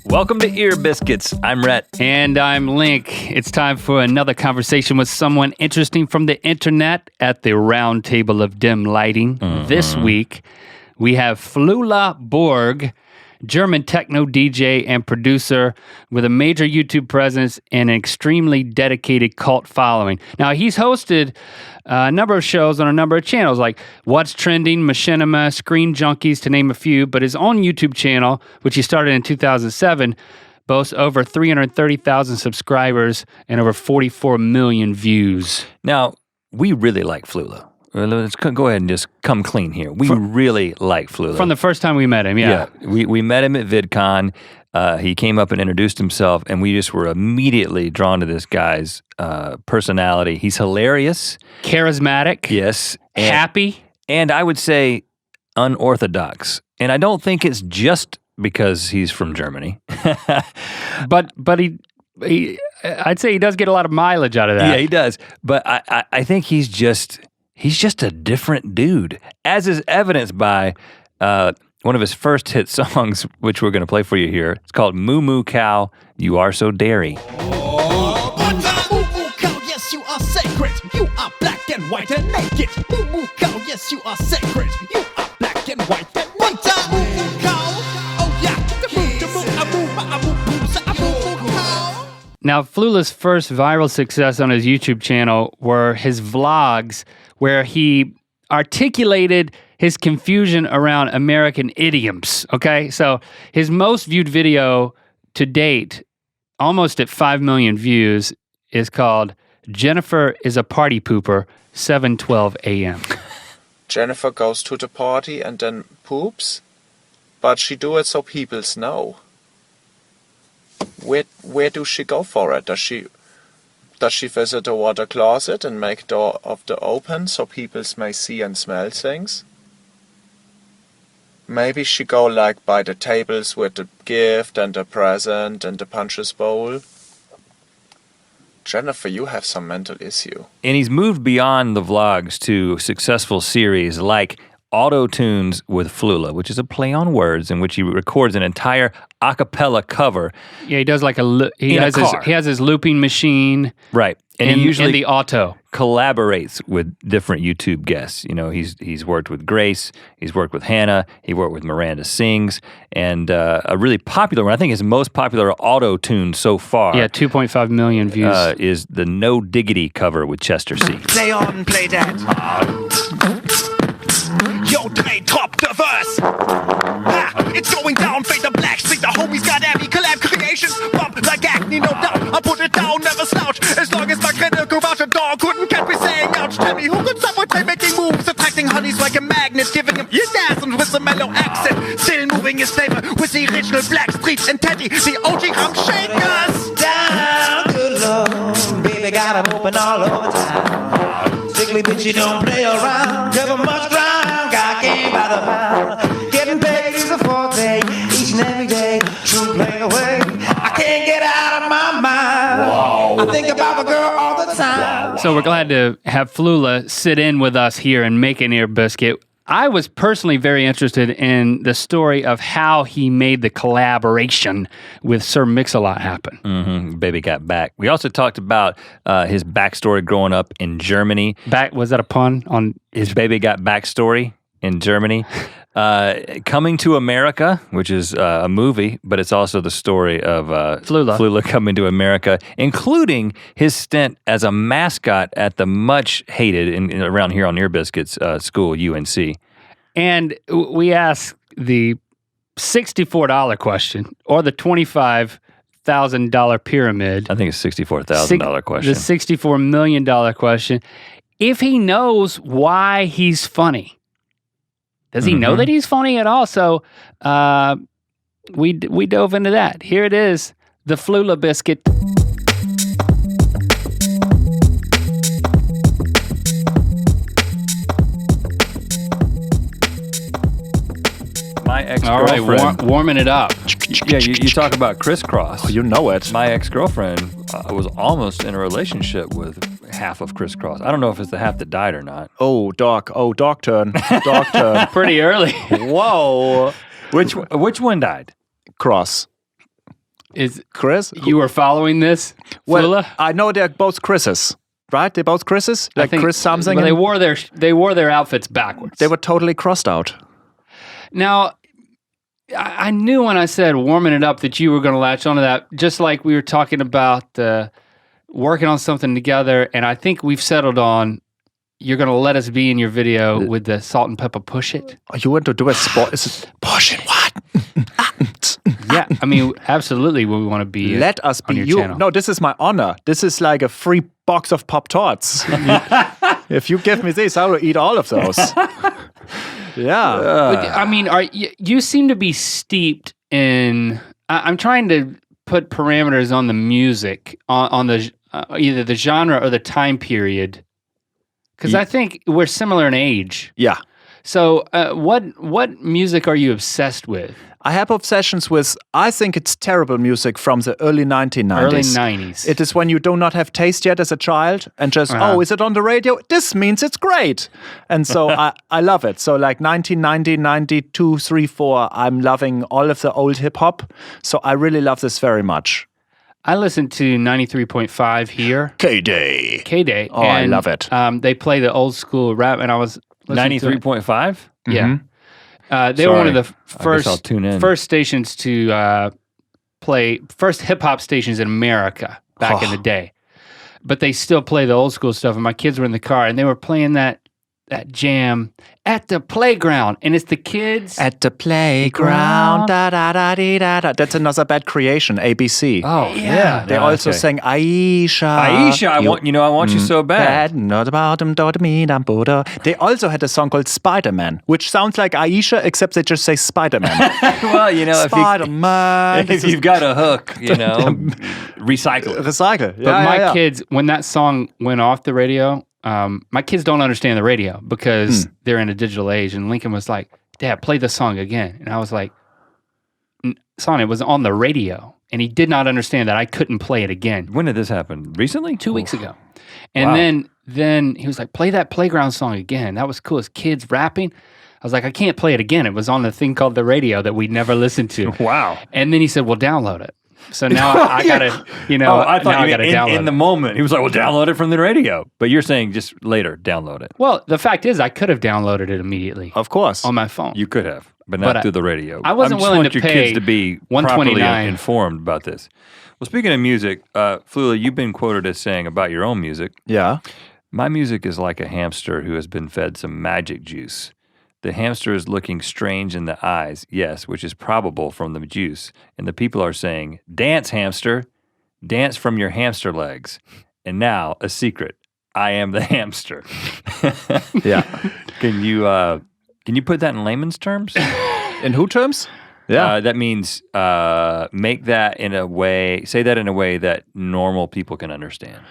Welcome to Ear Biscuits. I'm Rhett. And I'm Link. It's time for another conversation with someone interesting from the internet at the round table of dim lighting. This week, we have Flula Borg, German techno DJ and producer with a major YouTube presence and an extremely dedicated cult following. Now, he's hosted a number of shows on a number of channels like What's Trending, Machinima, Screen Junkies, to name a few, but his own YouTube channel, which he started in 2007, boasts over 330,000 subscribers and over 44 million views. Now, we really like Flula. Let's go ahead and just come clean here. We really like Flula. From the first time we met him, yeah. We met him at VidCon. He came up and introduced himself, and we just were immediately drawn to this guy's personality. He's hilarious. Charismatic. Yes. Happy. And I would say unorthodox. And I don't think it's just because he's from Germany. but he I'd say he does get a lot of mileage out of that. Yeah, he does. But I think he's just a different dude, as is evidenced by one of his first hit songs, which we're going to play for you here. It's called Moo Moo Cow, You Are So Dairy. Moo Moo Cow, yes, you are sacred. You are black and white and naked. Moo Moo Cow, yes, you are sacred. You are black and white and naked. Moo Moo Cow, oh yeah. Now, Flula's first viral success on his YouTube channel were his vlogs, where he articulated his confusion around American idioms, okay? So his most viewed video to date, almost at 5 million views, is called Jennifer is a Party Pooper, 7:12 a.m. Jennifer goes to the party and then poops, but she do it so people know. Where do she go for it? Does she visit the water closet and make door of the open so people may see and smell things? Maybe she go like by the tables with the gift and the present and the punches bowl. Jennifer, you have some mental issue. And he's moved beyond the vlogs to successful series like Auto Tunes with Flula, which is a play on words in which he records an entire a cappella cover. Yeah, he does like he has his looping machine. Right. And he usually in the auto collaborates with different YouTube guests. You know, he's worked with Grace, he's worked with Hannah, he worked with Miranda Sings, and a really popular one, I think his most popular auto tune so far. Yeah, 2.5 million views. Is the No Diggity cover with Chester C. Play on, play that. Yo, Dre, drop the verse. Ha, it's going down, fade the black street. The homies got every collab creations. Bump like acne, no doubt. I put it down, never slouch. As long as my critical voucher dog couldn't catch me saying ouch. Tell me who could sabotage making moves, attracting honeys like a magnet, giving him orgasms with a mellow accent. Still moving his flavor with the original Black Street and Teddy, the OG Rum Shakers. Down, good Lord, baby got 'em open all over town. Strictly bitch, you don't play around. Never much ground, got game by the pound. Getting paid is a forte, each and every day. True play away, I can't get out of my mind. Whoa. I think about the girl all the time. So we're glad to have Flula sit in with us here and make an Ear Biscuit. I was personally very interested in the story of how he made the collaboration with Sir Mix-a-Lot happen. Mm-hmm. Baby Got Back. We also talked about his backstory growing up in Germany. Was that a pun on his Baby Got Back story in Germany? Coming to America, which is a movie, but it's also the story of Flula coming to America, including his stint as a mascot at the much hated around here on Ear Biscuits school, UNC. And we asked the $64 question or the $25,000 pyramid. I think it's $64,000 question. The $64 million question. If he knows why he's funny. Does he know that he's funny at all? So we dove into that. Here it is, the Flula Biscuit. My ex-girlfriend. All right, warming it up. Yeah, you talk about crisscross. Oh, you know it. My ex-girlfriend was almost in a relationship with half of crisscross. I don't know if it's the half that died or not. Oh, Doc. Oh, Doc turn. Doc turn. Pretty early. Whoa. Which one died? Cross. Is Chris? you were following this, Well, Flula? I know they're both Chris's, right? They're both Chris's? I Like think- Chris something? Well, and they wore their outfits backwards. they were totally crossed out. Now, I knew when I said warming it up that you were going to latch onto that, just like we were talking about working on something together, and I think we've settled on you're going to let us be in your video with the salt and pepper push it. Oh, you want to do a sport? Is it push it? What? Yeah, I mean, absolutely we want to be Let us on be your you. channel. No, this is my honor. This is like a free box of Pop Tarts. If you give me this, I will eat all of those. Yeah. But, I mean, you seem to be steeped in. I'm trying to put parameters on the music, on the either the genre or the time period, because I think we're similar in age. Yeah. So, what music are you obsessed with? I have obsessions with, I think it's terrible music from the early 1990s. Early 90s. It is when you do not have taste yet as a child and just, oh, is it on the radio? This means it's great. And so I love it. So like 1990, 92, 3, 4, I'm loving all of the old hip hop. So I really love this very much. I listened to 93.5 here. K-Day. K-Day. Oh, I love it. They play the old school rap, and I was listening to it. 93.5? Yeah. They were one of the I guess I'll tune in. first stations to play, first hip hop stations in America back in the day. But they still play the old school stuff. And my kids were in the car and they were playing that jam at the playground. And it's the kids. At the playground, da da da dee, da da. That's another bad creation, ABC. Oh, yeah. They also sang Aisha. Aisha, I want you so bad. Not about them, dot me, dam, Buddha. They also had a song called Spider-Man, which sounds like Aisha, except they just say Spider-Man. Well, you know, Spider-Man. if you've got a hook, you know, recycle it. Recycle. But my kids, when that song went off the radio, my kids don't understand the radio because they're in a digital age. And Lincoln was like, Dad, play the song again. And I was like, son, it was on the radio. And he did not understand that I couldn't play it again. When did this happen? Recently? 2 weeks ago. And then he was like, play that playground song again. That was cool. As kids rapping. I was like, I can't play it again. It was on the thing called the radio that we never listened to. Wow. And then he said, well, download it. So now I gotta, you know, I thought now I you gotta meant download in the it. moment. He was like, well, download it from the radio. But you're saying just later, download it. Well, the fact is I could have downloaded it immediately Of course. on my phone. You could have, but not But through the radio. I wasn't just willing want to your pay kids to be properly $129. informed about this. Well, speaking of music, Flula, you've been quoted as saying about your own music, Yeah. my music is like a hamster who has been fed some magic juice. The hamster is looking strange in the eyes, yes, which is probable from the juice. And the people are saying, dance, hamster, dance from your hamster legs. And now, a secret, I am the hamster. Yeah. Can you put that in layman's terms? In who terms? Yeah. That means make that in a way, say that in a way that normal people can understand.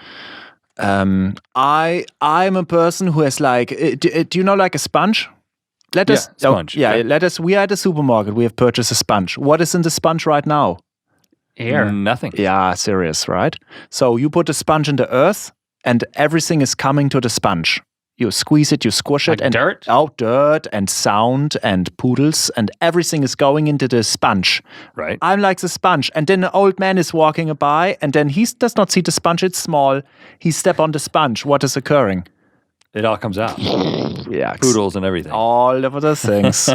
I'm a person who is like, do you know like a sponge? Sponge. We are at the supermarket. We have purchased a sponge. What is in the sponge right now? Air. Nothing. Yeah, serious, right? So you put the sponge in the earth and everything is coming to the sponge. You squeeze it, you squish it. Like and dirt? Oh, dirt and sound and poodles and everything is going into the sponge. Right. I'm like the sponge. And then an old man is walking by and then he does not see the sponge. It's small. He step on the sponge. What is occurring? It all comes out. Yeah. Poodles and everything. All of the things.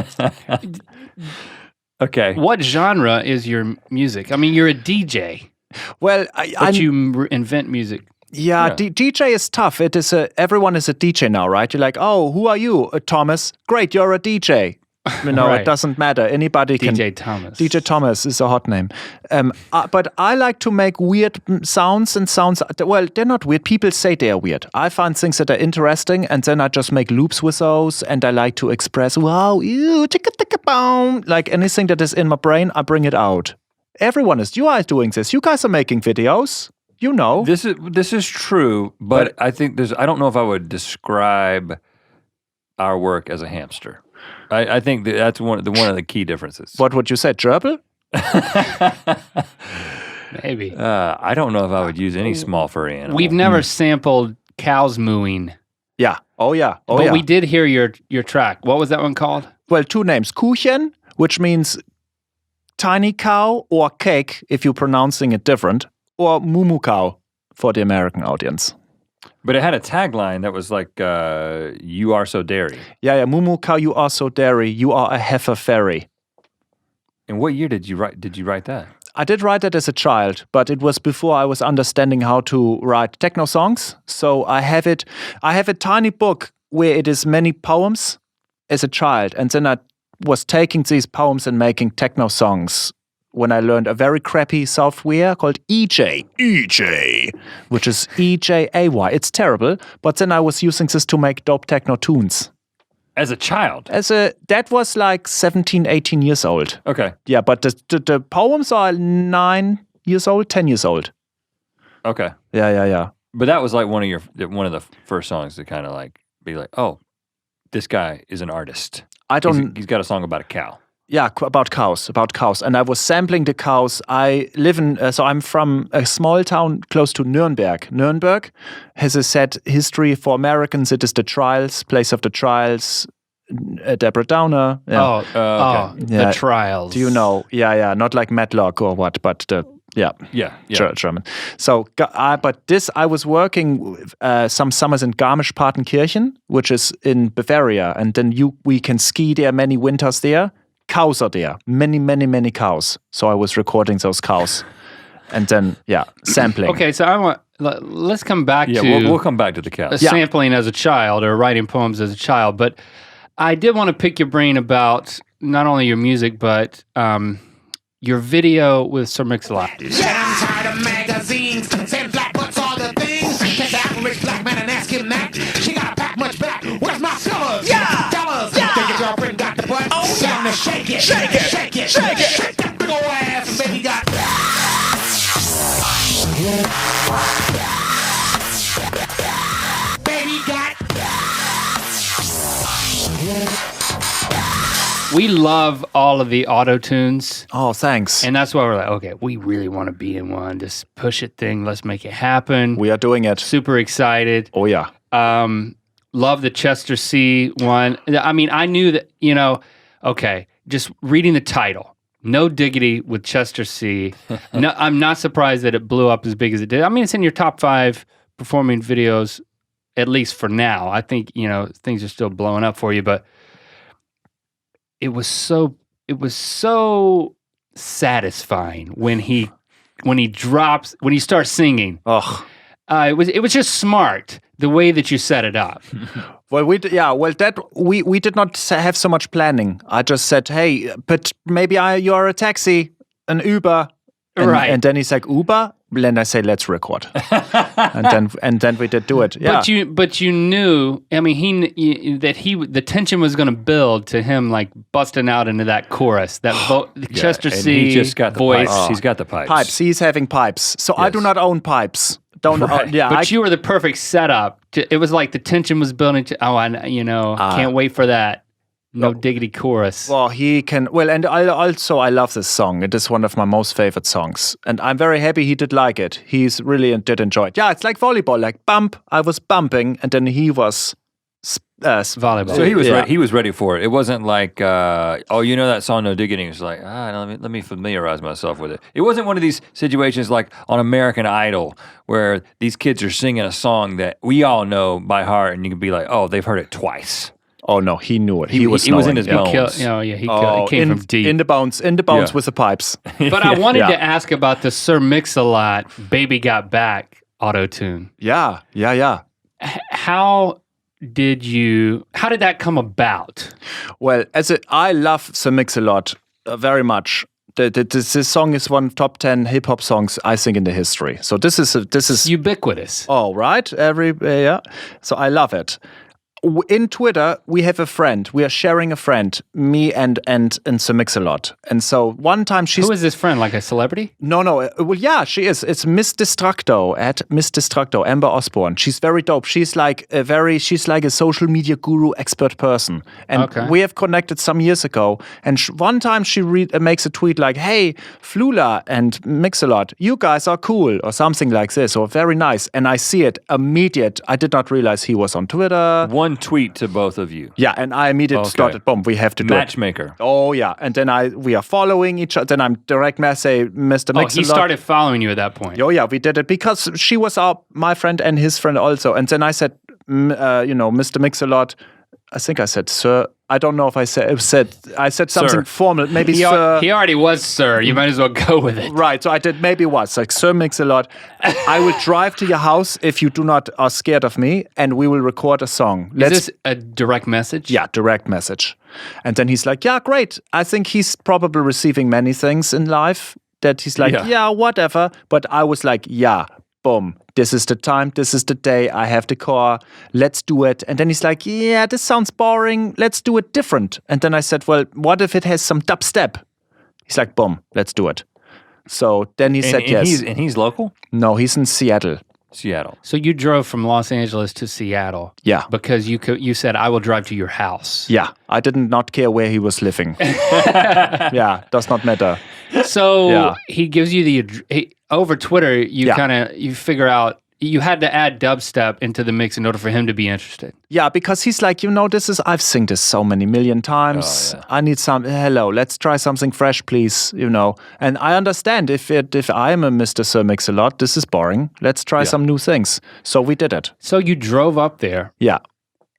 Okay. What genre is your music? I mean, you're a DJ, Well, but you invent music. Yeah, Yeah. DJ is tough. It is everyone is a DJ now, right? You're like, oh, who are you, Thomas? Great, you're a DJ. You know, Right. It doesn't matter. Anybody can. DJ Thomas. DJ Thomas is a hot name. But I like to make weird sounds and sounds. Well, they're not weird. People say they are weird. I find things that are interesting, and then I just make loops with those. And I like to express, wow, ew, chicka ticka boom. Like anything that is in my brain, I bring it out. Everyone is. You are doing this. You guys are making videos. You know. This is true, but I think I don't know if I would describe our work as a hamster. I think that's one of the key differences. What would you say, gerbil? Maybe. I don't know if I would use any small furry animal. We've never sampled cows mooing, Yeah. Oh yeah. Oh but yeah. we did hear your track. What was that one called? Well, two names. Kuchen, which means tiny cow, or cake if you're pronouncing it different, or moo cow for the American audience. But it had a tagline that was like, "You are so dairy." Yeah, moo cow, you are so dairy, you are a heifer fairy. And what year did you write that? I did write that as a child, but it was before I was understanding how to write techno songs. So I have a tiny book where it is many poems as a child, and then I was taking these poems and making techno songs when I learned a very crappy software called EJ, which is EJAY. It's terrible, but then I was using this to make dope techno tunes. As a child? That was like 17, 18 years old. Okay. Yeah, but the poems are 9 years old, 10 years old. Okay. Yeah. But that was like one of the first songs to kind of like be like, oh, this guy is an artist. He's got a song about a cow. Yeah, about cows. And I was sampling the cows. I live I'm from a small town close to Nuremberg. Nuremberg has a sad history for Americans. It is the trials, place of the trials. Deborah Downer. Yeah. The trials. Do you know? Yeah. Not like Matlock or what, but the German. So, but I was working some summers in Garmisch-Partenkirchen, which is in Bavaria, and then we can ski there many winters there. Cows are there, many cows. So I was recording those cows, and then sampling. Okay, so let's come back to we'll come back to the cows. Sampling as a child or writing poems as a child, but I did want to pick your brain about not only your music but your video with Sir Mix-a-Lot. Yeah, I'm tired of magazines, saying black butts all the things. Catch the average black man and ask him that. She got a pack much back. Where's my fellas? Yeah, fellas. Yeah. Think your girlfriend got the butt? Oh, time to shake it, shake that big ol' ass, and baby got. Baby got. We love all of the auto tunes. Oh, thanks. And that's why we're like, okay, we really want to be in one. Just push it thing. Let's make it happen. We are doing it. Super excited. Oh, yeah. Love the Chester C one. I mean, I knew that, just reading the title, No Diggity with Chester C. No, I'm not surprised that it blew up as big as it did. I mean, it's in your top 5 performing videos, at least for now. I think, things are still blowing up for you, but it was so satisfying when he starts singing. Oh, it was just smart the way that you set it up. Well, we did not have so much planning. I just said, hey, but maybe you're a taxi, an Uber, right? And then he's like, Uber. Then I say, let's record, and then we did do it. Yeah. But you knew. I mean, the tension was going to build to him like busting out into that chorus, that Chester C. He just got the voice. Pipes. He's got the pipes. Pipes. He's having pipes. So I do not own pipes. But you were the perfect setup. It was like the tension was building to. Can't wait for that. No Diggity chorus. Well, he can. Well, and I love this song. It is one of my most favorite songs, and I'm very happy he did like it. He's really did enjoy it. Yeah, it's like volleyball. Like bump. I was bumping, and then he was volleyball. So he was ready. He was ready for it. It wasn't like, that song No Diggity. It was like, let me familiarize myself with it. It wasn't one of these situations like on American Idol where these kids are singing a song that we all know by heart, and you can be like, oh, they've heard it twice. Oh no, he knew it. He was in his bones. He came from deep. In the bones with the pipes. But I wanted to ask about the Sir Mix-a-Lot Baby Got Back auto-tune. Yeah. How did that come about? Well, I love Sir Mix-a-Lot very much. This song is one of top 10 hip hop songs I think in the history. So this is ubiquitous. Oh, right. So I love it. In Twitter, we have a friend. We are sharing a friend, me and Sir Mix-a-Lot. And so one time Who is this friend? Like a celebrity? No. Well, yeah, she is. It's Miss Destructo at Miss Destructo, Amber Osborne. She's very dope. She's like a social media guru expert person. And we have connected some years ago. And one time she makes a tweet like, hey, Flula and Mix-a-Lot, you guys are cool, or something like this, or very nice. And I see it immediate. I did not realize he was on Twitter. One one tweet to both of you. Yeah, and I immediately started, boom, we have to do it. Matchmaker. Oh, yeah. And then we are following each other. Then I'm direct message, Mr. Oh, Mix-a-Lot. he started following you at that point. Oh, yeah, we did it because she was my friend and his friend also. And then I said, Mr. Mix-a-Lot, I think I said, sir. I don't know if I said something Sir. formal. Maybe He sir. he already was, sir. You might as well go with it. Right, so I did, maybe it was like, Sir Mix-a-Lot, I will drive to your house if you do not are scared of me, and we will record a song. Is this a direct message? Yeah, direct message. And then he's like, yeah, great. I think he's probably receiving many things in life that he's like, yeah, whatever. But I was like, yeah, boom. This is the time. This is the day. I have the car. Let's do it. And then he's like, yeah, this sounds boring. Let's do it different. And then I said, well, what if it has some dubstep? He's like, boom, let's do it. So then he said yes. And he's local? No, he's in Seattle. Seattle. So you drove from Los Angeles to Seattle. Yeah. Because you said, I will drive to your house. Yeah, I did not care where he was living. Yeah, does not matter. So he gives you over Twitter, you figure out you had to add dubstep into the mix in order for him to be interested. Yeah, because he's like, I've seen this so many million times. I need hello, let's try something fresh, please, And I understand if I am a Mr. Sir Mix-a-Lot, this is boring. Let's try some new things. So we did it. So you drove up there. Yeah.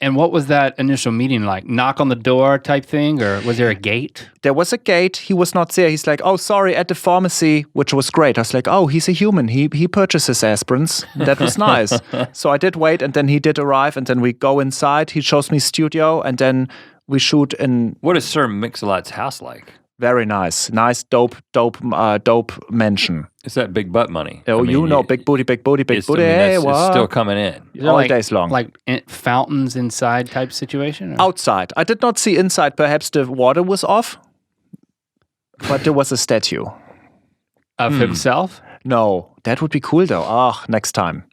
And what was that initial meeting like? Knock on the door type thing, or was there a gate? There was a gate. He was not there. He's like, oh, sorry, at the pharmacy, which was great. I was like, oh, he's a human. He purchases aspirins. That was nice. So I did wait, and then he did arrive, and then we go inside. He shows me studio, and then we shoot in. What is Sir Mix-a-Lot's house like? Very nice. Nice, dope mansion. It's that big butt money. Oh, big booty, big booty, big booty. It's still coming in. All days long. Like fountains inside type situation? Or? Outside. I did not see inside. Perhaps the water was off, but there was a statue. Of himself? No, that would be cool though. Next time.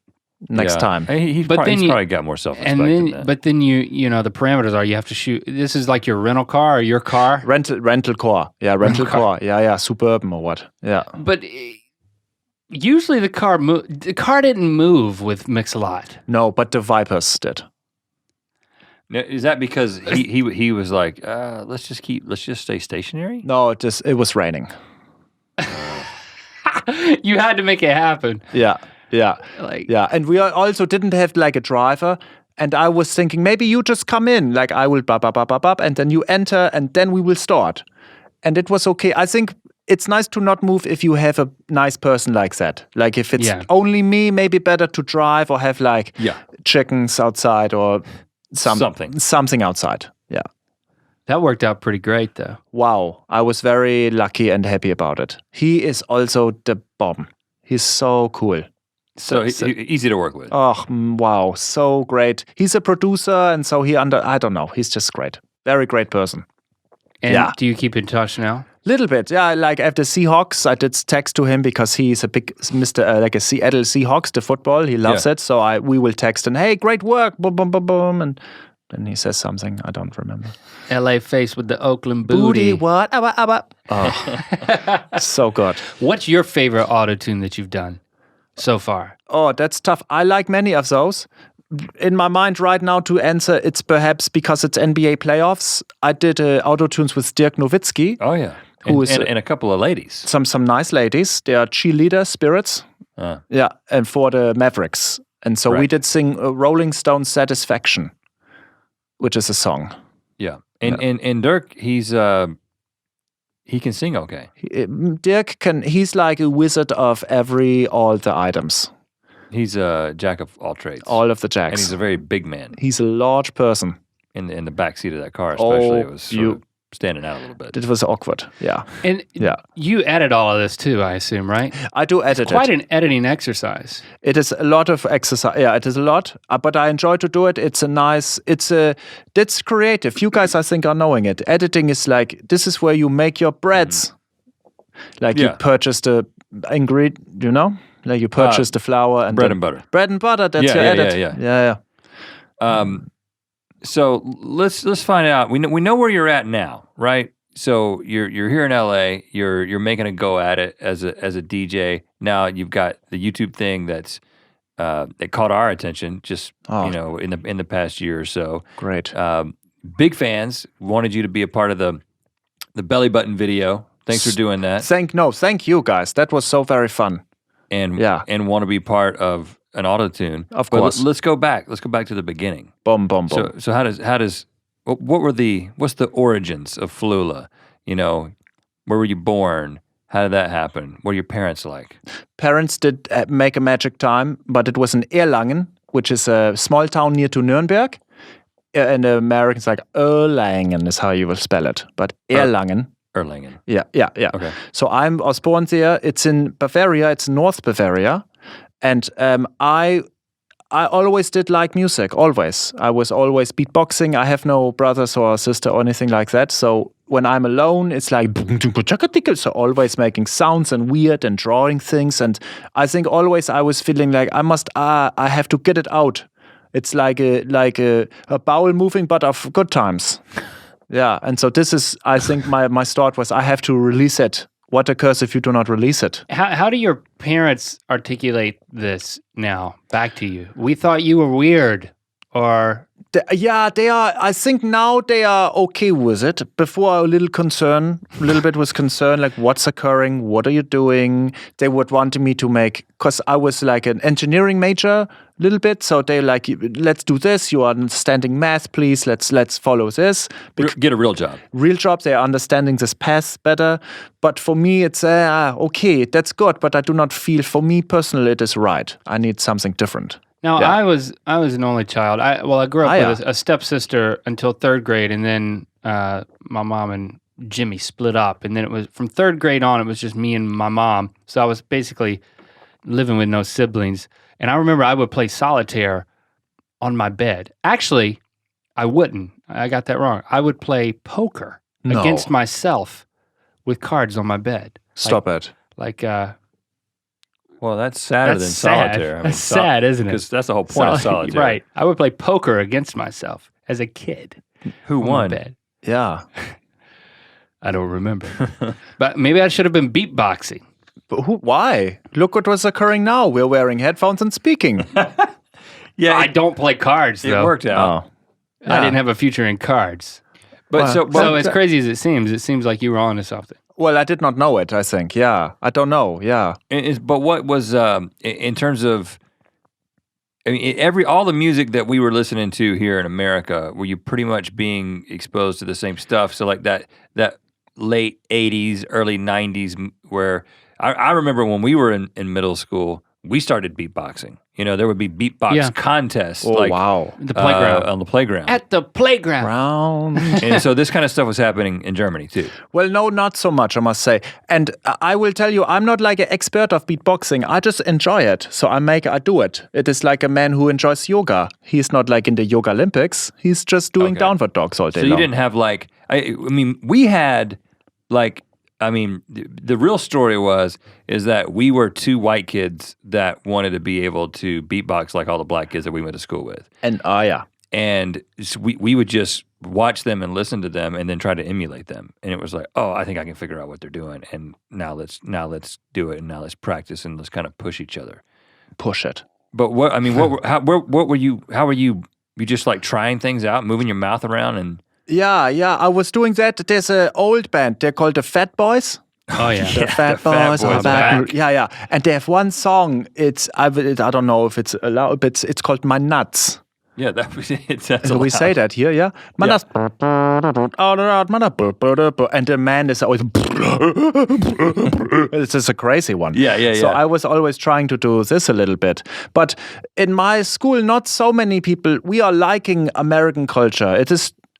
Next time. He's probably got more self-respect than that. But then the parameters are you have to shoot. This is like your rental car or your car? Rental car. Yeah, rental car. Yeah, Suburban or what. Yeah. But usually the car didn't move with Mix-a-Lot. No, but the Vipers did. Now, is that because he was like, let's just stay stationary? No, it was raining. You had to make it happen. Yeah. And we also didn't have like a driver. And I was thinking, maybe you just come in, like I will and then you enter, and then we will start. And it was okay. I think it's nice to not move if you have a nice person like that. Like if it's only me, maybe better to drive or have like chickens outside or something outside. Yeah. That worked out pretty great though. Wow. I was very lucky and happy about it. He is also the bomb. He's so cool. So easy to work with. Oh, wow. So great. He's a producer, and so I don't know. He's just great. Very great person. And do you keep in touch now? Little bit, yeah. Like after Seahawks, I did text to him because he's a big like a Seattle Seahawks, the football. He loves it. So we will text and, hey, great work, boom, boom, boom, boom. And then he says something. I don't remember. LA face with the Oakland booty. What? Oh, so good. What's your favorite auto-tune that you've done so far? Oh, that's tough. I like many of those. In my mind right now to answer, it's perhaps because it's NBA playoffs. I did auto-tunes with Dirk Nowitzki. Oh, yeah. And a couple of ladies. Some nice ladies. They are cheerleader spirits. Yeah, and for the Mavericks. And so we did sing Rolling Stone Satisfaction, which is a song. Yeah. And Dirk, he can sing okay. Dirk he's like a wizard of all the items. He's a jack of all trades. All of the jacks. And he's a very big man. He's a large person. In the back seat of that car, especially, it was sort of standing out a little bit. It was awkward, yeah. And you edit all of this too, I assume, right? I do edit It's quite an editing exercise. It is a lot of exercise. Yeah, it is a lot, but I enjoy to do it. That's creative. You guys, I think, are knowing it. Editing is like, this is where you make your breads. Like you purchase the ingredient, like you purchase the flour and bread and butter. Bread and butter, that's your edit. Yeah. So let's find out. We know where you're at now, right? So you're here in LA. You're making a go at it as a DJ. Now you've got the YouTube thing that's that caught our attention just Oh. in the past year or so. Great. Big fans, wanted you to be a part of the belly button video. Thanks for doing that. Thank you guys. That was so very fun. And Yeah. and want to be part of an auto-tune. Of But course. let's go back. Let's go back to the beginning. Boom, boom, boom. So what's the origins of Flula? Where were you born? How did that happen? What are your parents like? Parents did make a magic time, but it was in Erlangen, which is a small town near to Nuremberg. And the Americans like Erlangen is how you will spell it, but Erlangen. Erlangen. Yeah. Okay. So I was born there. It's in Bavaria. It's North Bavaria, and I always did like music. Always, I was always beatboxing. I have no brothers or sister or anything like that. So when I'm alone, it's like so always making sounds and weird and drawing things. And I think always I was feeling like I have to get it out. It's like a bowel moving, but of good times. Yeah, and so this is, I think my start was I have to release it. What occurs if you do not release it? How do your parents articulate this now back to you? We thought you were weird, or They are. I think now they are okay with it. Before, a little bit was concern, like what's occurring, what are you doing? They would want me to make, because I was like an engineering major, a little bit. So they like, let's do this. You are understanding math, please. Let's follow this. Get a real job. Real job. They are understanding this path better. But for me, it's okay. That's good. But I do not feel, for me personally, it is right. I need something different. Now, Yeah. I was an only child. I grew up with a stepsister until third grade, and then my mom and Jimmy split up, and then it was from third grade on. It was just me and my mom. So I was basically living with no siblings. And I remember I would play solitaire on my bed. Actually, I wouldn't. I got that wrong. I would play poker against myself with cards on my bed. Stop it. Like. Well, that's sadder than sad. solitaire. That's sad, isn't it? Because that's the whole point of solitaire. Right. I would play poker against myself as a kid. Who on my won? bed. Yeah. I don't remember. But maybe I should have been beatboxing. But why? Look what was occurring now. We're wearing headphones and speaking. Yeah, I don't play cards, it though. worked out. I didn't have a future in cards. But So as crazy as it seems like you were on to something. Well, I did not know it, I think. Yeah. I don't know. Yeah. But what was in terms of? I mean, all the music that we were listening to here in America, were you pretty much being exposed to the same stuff? So like that late '80s, early '90s, where I remember when we were in middle school, we started beatboxing. There would be beatbox contests. Oh, wow. The playground. On the playground. At the playground. Round. And so this kind of stuff was happening in Germany too. Well, no, not so much, I must say. And I will tell you, I'm not like an expert of beatboxing. I just enjoy it. So I do it. It is like a man who enjoys yoga. He's not like in the Yoga Olympics. He's just doing downward dogs all day So long. you didn't have like, we had like, the real story is that we were two white kids that wanted to be able to beatbox like all the black kids that we went to school with. And, yeah. And so we would just watch them and listen to them and then try to emulate them. And it was like, oh, I think I can figure out what they're doing. And now let's do it. And now let's practice and let's kind of push each other. Push it. But what were you, how were you just like trying things out, moving your mouth around and... Yeah, I was doing that. There's an old band. They're called the Fat Boys. Oh, yeah. The Fat Boys are back. Yeah. And they have one song. I don't know if it's allowed, but it's called My Nuts. Yeah, that was it. That's So we say that here, yeah? My nuts. And the man is always... It's just a crazy one. Yeah. So I was always trying to do this a little bit. But in my school, not so many people, we are liking American culture.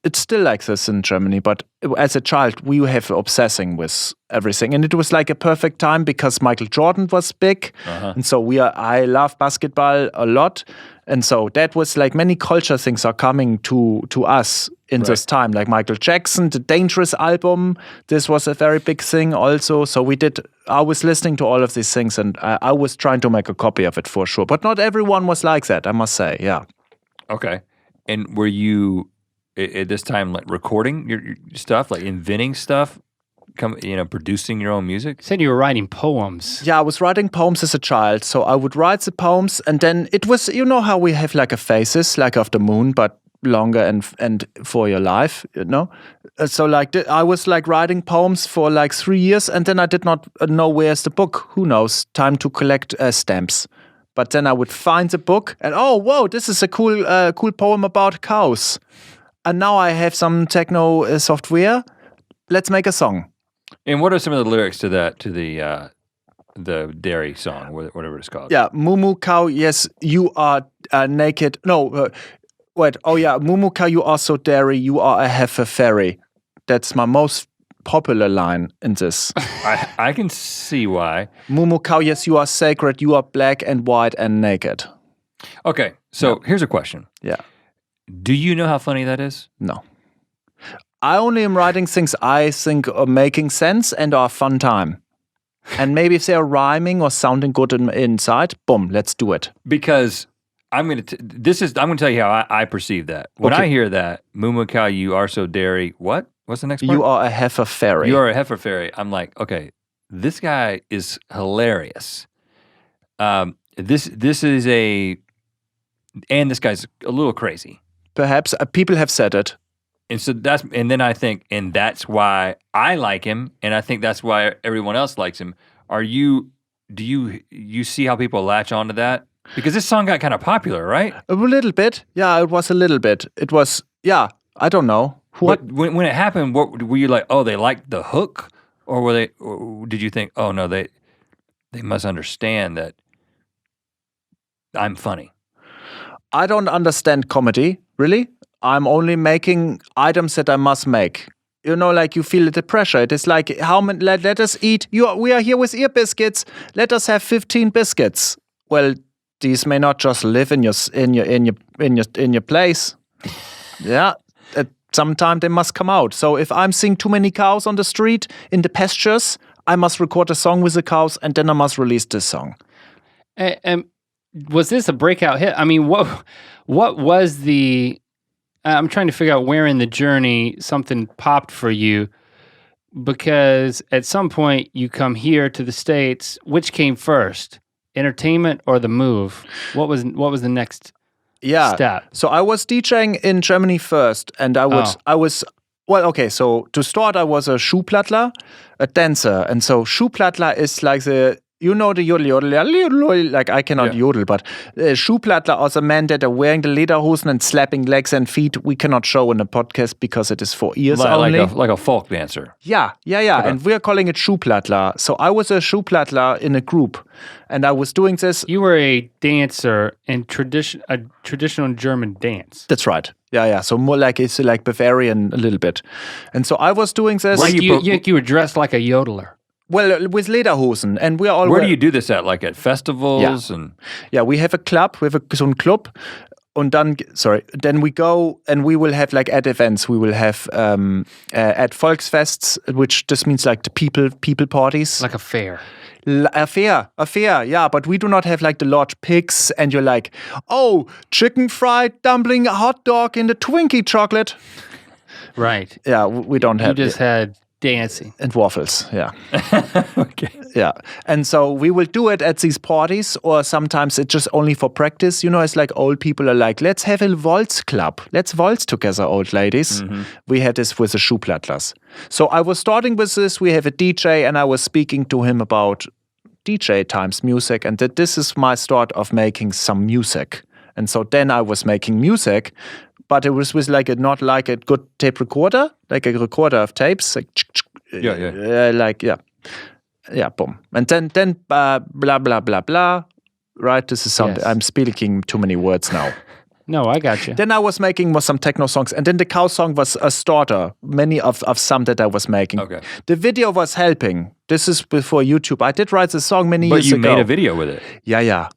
It's still like this in Germany, but as a child, we have obsessing with everything. And it was like a perfect time because Michael Jordan was big. And so I love basketball a lot. And so that was like many culture things are coming to us in this time. Like Michael Jackson, the Dangerous album, this was a very big thing also. So I was listening to all of these things and I was trying to make a copy of it for sure. But not everyone was like that, I must say, yeah. Okay. And were you... at this time, like recording your stuff, like inventing stuff? producing your own music? You said you were writing poems. Yeah, I was writing poems as a child. So I would write the poems, and then it was, you know how we have like a phases, like of the moon, but longer and for your life, you know? So like I was like writing poems for like 3 years, and then I did not know where's the book. Who knows? Time to collect stamps. But then I would find the book, and oh, whoa, this is a cool poem about cows. And now I have some techno software. Let's make a song. And what are some of the lyrics to that, to the dairy song, whatever it's called? Yeah, Moo cow, yes, you are naked. No, wait, oh yeah, Moo cow, you are so dairy, you are a heifer fairy. That's my most popular line in this. I can see why. Moo cow, yes, you are sacred, you are black and white and naked. Okay, so here's a question. Yeah. Do you know how funny that is? No. I only am writing things I think are making sense and are a fun time. And maybe if they're rhyming or sounding good inside, boom, let's do it. Because I'm gonna tell you how I perceive that. When I hear that, Moo cow, you are so dairy. What? What's the next part? You are a heifer fairy. You are a heifer fairy. I'm like, okay, this guy is hilarious. This is and this guy's a little crazy. Perhaps people have said it. And so then I think, and that's why I like him, and I think that's why everyone else likes him. Do you see how people latch onto that? Because this song got kind of popular, right? A little bit. Yeah, it was a little bit. It was, yeah, I don't know. But when it happened, what were you like, oh, they liked the hook? Or did you think, oh no, they must understand that I'm funny? I don't understand comedy, really. I'm only making items that I must make. You know, like you feel the pressure. It is like, how many? Let us eat. We are here with ear biscuits. Let us have 15 biscuits. Well, these may not just live in your place. Yeah, sometime they must come out. So if I'm seeing too many cows on the street in the pastures, I must record a song with the cows, and then I must release this song. Was this a breakout hit? I mean, what was the? I'm trying to figure out where in the journey something popped for you, because at some point you come here to the States. Which came first, entertainment or the move? What was the next step? So I was DJing in Germany first, and I was well, okay, so to start I was a Schuhplattler, a dancer, and so Schuhplattler is like the, you know, the yodel, like I cannot yodel, but Schuhplattler are the men that are wearing the lederhosen and slapping legs and feet. We cannot show in a podcast because it is for ears only. Like a folk dancer. Yeah. Okay. And we are calling it Schuhplattler. So I was a Schuhplattler in a group, and I was doing this. You were a dancer in a traditional German dance. That's right. Yeah. So more like, it's like Bavarian a little bit. And so I was doing this. Like you were dressed like a yodeler. Well, with lederhosen, and we are all. Where do you do this at? Like at festivals and? Yeah, we have a club. We have so ein club, and then we go and we will have like at events. We will have at Volksfests, which just means like the people parties, like a fair. A fair, yeah, but we do not have like the large pigs, and you're like, oh, chicken fried dumpling, a hot dog, and a Twinkie chocolate. Right. Yeah, we don't have. You just had dancing. And waffles, yeah. Okay. Yeah. And so we will do it at these parties, or sometimes it's just only for practice. You know, it's like old people are like, let's have a waltz club. Let's waltz together, old ladies. Mm-hmm. We had this with the Schuhplattlers. So I was starting with this. We have a DJ, and I was speaking to him about DJ times music, and that this is my start of making some music. And so then I was making music, but it was with not like a good tape recorder, like a recorder of tapes, like boom, and then blah blah blah blah. Right, this is something. Yes. I'm speaking too many words now. No, I got you. Then I was making some techno songs, and then the cow song was a starter. Many of some that I was making. Okay. The video was helping. This is before YouTube. I did write the song many years ago. But you made a video with it. Yeah.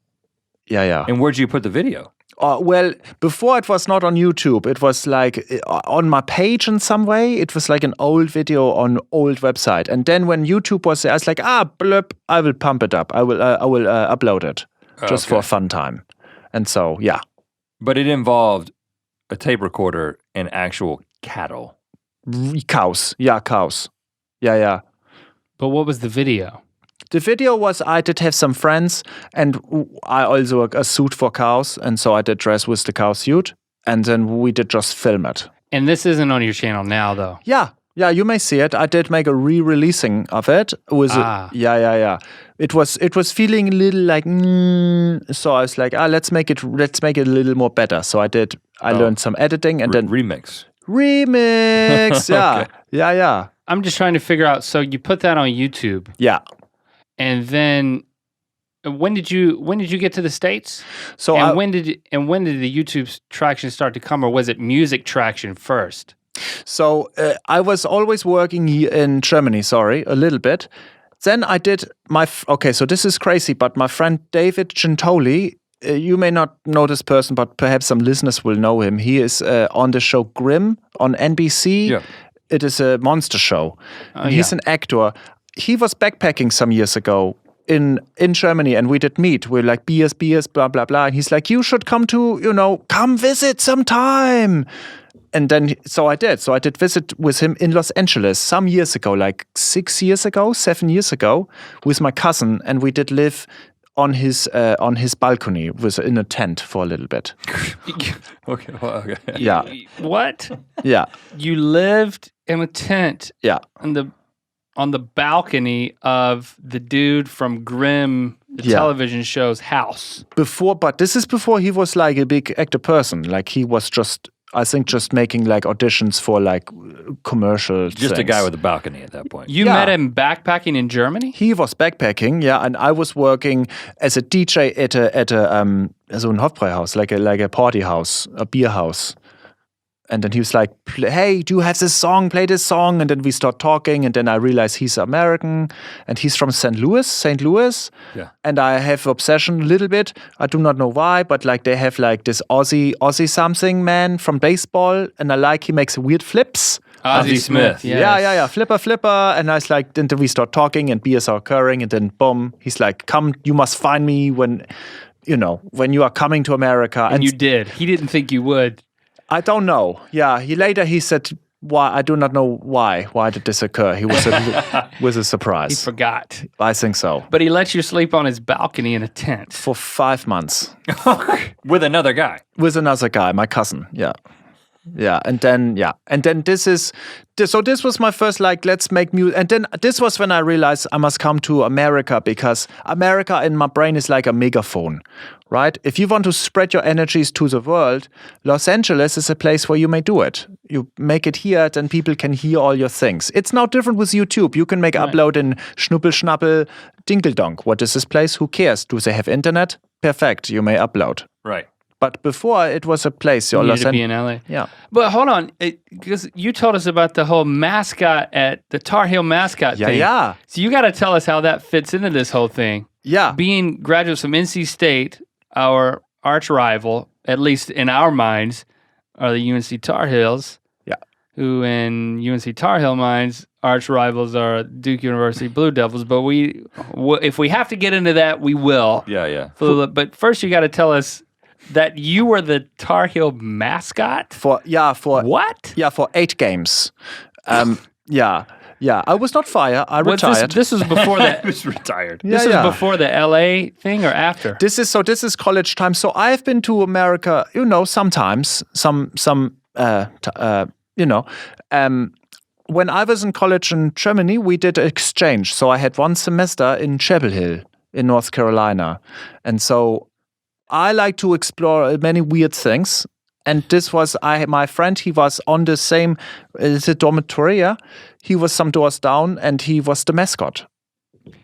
And where'd you put the video? Well, before it was not on YouTube. It was like on my page in some way. It was like an old video on old website. And then when YouTube was there, I was like, blip, I will pump it up. I will upload it just for a fun time. And so, yeah. But it involved a tape recorder and actual cattle. Cows. Yeah, cows. Yeah. But what was the video? The video was I did have some friends, and I also a suit for cows, and so I did dress with the cow suit, and then we did just film it. And this isn't on your channel now, though. Yeah, you may see it. I did make a re-releasing of it. Yeah. It was feeling a little like, so I was like, let's make it a little more better. So I did. I learned some editing and then remix. Yeah, Okay. yeah. I'm just trying to figure out. So you put that on YouTube, Yeah. and then when did you get to the States? So And when did the YouTube traction start to come, or was it music traction first? So I was always working here in Germany, a little bit. Then I did so this is crazy, but my friend David Gentoli, you may not know this person, but perhaps some listeners will know him. He is on the show Grimm on NBC. Yeah. It is a monster show. He's an actor. He was backpacking some years ago in Germany, and we did meet. We're like, beers, blah, blah, blah. And he's like, you should come come visit sometime. And then, so I did. So I did visit with him in Los Angeles some years ago, like 7 years ago, with my cousin, and we did live on his balcony, in a tent for a little bit. Okay. Yeah, What? yeah, You lived in a tent yeah. on the balcony of the dude from Grimm, the television show's house. But this is before he was like a big actor person. Like he was just making like auditions for like commercial Just a things. guy with a balcony at that point. You met him backpacking in Germany? He was backpacking, yeah, and I was working as a DJ at so ein Hofbräuhaus, like a party house, a beer house. And then he was like, hey, do you have this song? Play this song. And then we start talking, and then I realize he's American, and he's from St. Louis. Yeah. And I have obsession a little bit. I do not know why, but like they have like this Aussie something man from baseball, and I like he makes weird flips. Ozzie Smith. Yes. Yeah. Flipper. And I was like, then we start talking, and beers are occurring, and then boom, he's like, come, you must find me when you are coming to America. And you did. He didn't think you would. I don't know. Yeah, he said, why? I do not know why. Why did this occur? He was a surprise. He forgot. I think so. But he let you sleep on his balcony in a tent. For 5 months. With another guy. With another guy, my cousin. Yeah. And then this was my first like, let's make music. And then this was when I realized I must come to America, because America in my brain is like a megaphone, right? If you want to spread your energies to the world, Los Angeles is a place where you may do it. You make it here, then people can hear all your things. It's now different with YouTube. You can make upload in Schnuppel, Schnappel, Dinkeldonk. What is this place? Who cares? Do they have internet? Perfect. You may upload. Right. But before, it was a place. You needed to be in LA. Yeah. But hold on, because you told us about the whole mascot at the Tar Heel mascot thing. Yeah. So you got to tell us how that fits into this whole thing. Yeah. Being graduates from NC State, our arch rival, at least in our minds, are the UNC Tar Heels. Yeah. Who in UNC Tar Heel minds, arch rivals are Duke University Blue Devils. But if we have to get into that, we will. Yeah. But first, you got to tell us that you were the Tar Heel mascot? For what? Yeah, for 8 games. Yeah. I was not fired. I retired. This was before that. I was retired. This was before the LA thing or after? This is college time. So I've been to America, sometimes. When I was in college in Germany, we did an exchange. So I had 1 semester in Chapel Hill in North Carolina, and so I like to explore many weird things. And this was my friend. He was on the same dormitory. Yeah? He was some doors down, and he was the mascot.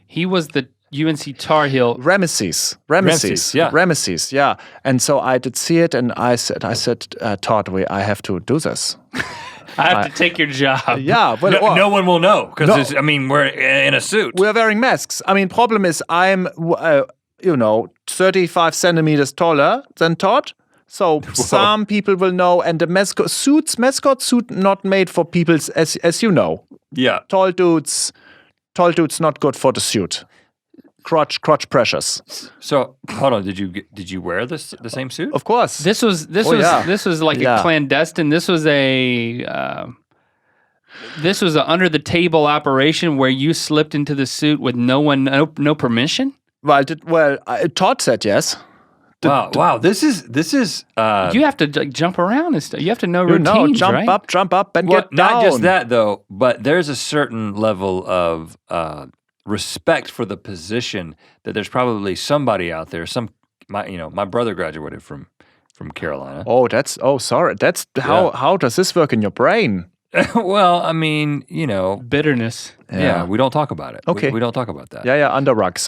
He was the UNC Tar Heel. Ramesses, yeah. And so I did see it, and I said, Todd, I have to do this. I have to take your job. Yeah, but no one will know because we're in a suit. We're wearing masks. Problem is I'm 35 centimeters taller than Todd. So some people will know, and the mascot suit not made for people as you know. Yeah. Tall dudes not good for the suit. Crotch pressures. So hold on, did you wear the same suit? Of course. This was like a clandestine. This was a This was an under-the-table operation where you slipped into the suit with no permission? Todd said yes. Wow. This is. You have to jump around and stuff. You have to know routines, jump up, and Well, get down. not just that though, but there's a certain level of respect for the position that there's probably somebody out there. My brother graduated from Carolina. Sorry. That's how does this work in your brain? Well, I mean, bitterness. yeah, we don't talk about it. Okay. We don't talk about that. Yeah, under rugs.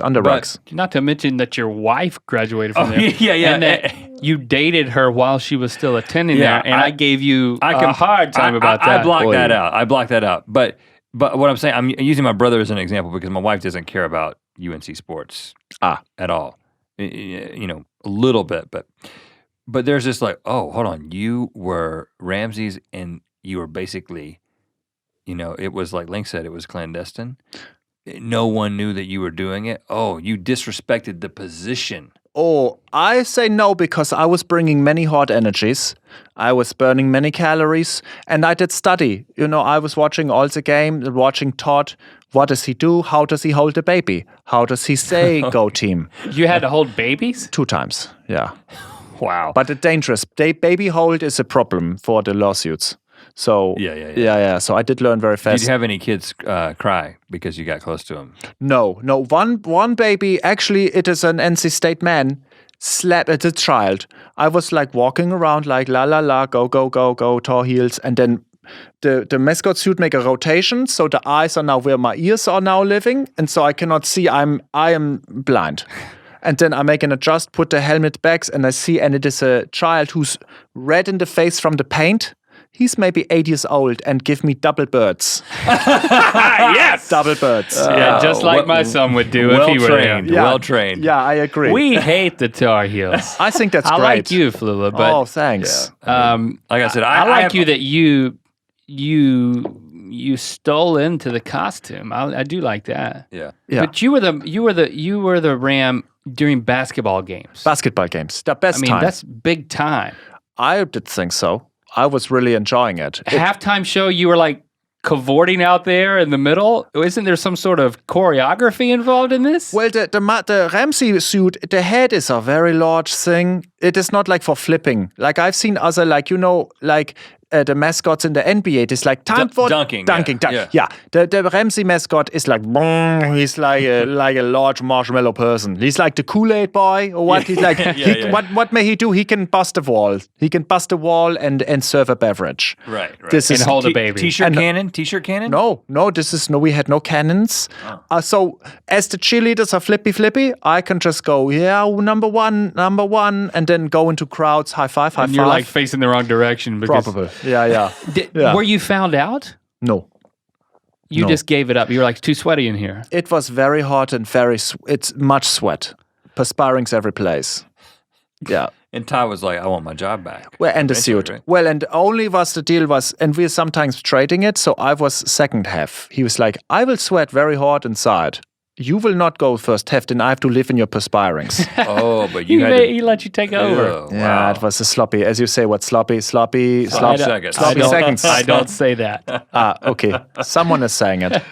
Not to mention that your wife graduated from there. Yeah. And that you dated her while she was still attending Yeah, there, and I gave you a hard time about that. I blocked that out. But what I'm saying, I'm using my brother as an example because my wife doesn't care about UNC sports at all. A little bit, but there's this like, oh, hold on, you were Ramsey's and you were basically, it was like Link said, it was clandestine. No one knew that you were doing it. Oh, you disrespected the position. Oh, I say no because I was bringing many hot energies. I was burning many calories, and I did study. I was watching all the game, watching Todd. What does he do? How does he hold the baby? How does he say go team? You had to hold babies? 2 times, yeah. Wow. But the dangerous baby hold is a problem for the lawsuits. So yeah. So I did learn very fast. Did you have any kids cry because you got close to them? No. One baby, actually, it is an NC State man, slapped at a child. I was like walking around like la la la, go, tall heels, and then the mascot suit make a rotation, so the eyes are now where my ears are now living, and so I cannot see. I am blind. And then I make an adjust, put the helmet back, and I see, and it is a child who's red in the face from the paint. He's maybe 8 years old and give me double birds. Yes! Double birds. Yeah, just like my son would do if he were there. Well trained. Yeah, I agree. We hate the Tar Heels. I think that's I great. like you, Flula, but oh, thanks. Like I said, I like you that you stole into the costume. I do like that. Yeah. But you were the Ram during basketball games. Basketball games, the best time. That's big time. I did think so. I was really enjoying it. Halftime show, you were like cavorting out there in the middle. Isn't there some sort of choreography involved in this? Well, the Ramsey suit, the head is a very large thing. It is not like for flipping. Like I've seen other, the mascots in the NBA, it is like time for dunking. Yeah. The Ramsey mascot is like, he's like a large marshmallow person. He's like the Kool-Aid boy or what? He's like, what may he do? He can bust a wall. He can bust a wall and serve a beverage. Right. This is hold a baby. T-shirt cannon? No, we had no cannons. So as the cheerleaders are flippy, I can just go, number one, and then go into crowds, high five. And you're like facing the wrong direction. Because probably. Yeah. Were you found out? No. You just gave it up. You were like, too sweaty in here. It was very hot and it's much sweat. Perspiring's every place. Yeah. And Ty was like, I want my job back. Well, and the suit. Right? Well, and only was the deal was, and we're sometimes trading it, so I was second half. He was like, I will sweat very hard inside. You will not go first half, then I have to live in your perspirings. Oh, but he let you take over. Oh, yeah, it was a sloppy. As you say, what sloppy seconds. Sloppy seconds. I don't say that. Okay. Someone is saying it.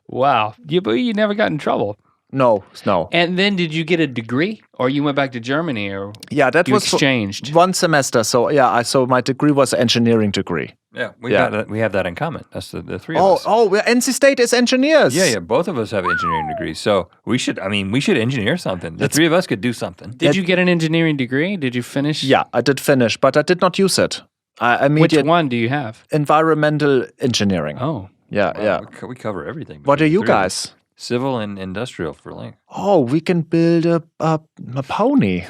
Wow. You never got in trouble. No. And then did you get a degree, or you went back to Germany, or that you was exchanged? One semester. So so my degree was an engineering degree. Yeah, we have that in common. That's the three of us. Oh, NC State is engineers. Yeah, both of us have engineering degrees. So we should engineer something. The three of us could do something. Did you get an engineering degree? Did you finish? Yeah, I did finish, but I did not use it. Which one do you have? Environmental engineering. Oh. Yeah. We cover everything. What are you guys? Civil and industrial for Link. Oh, we can build a pony.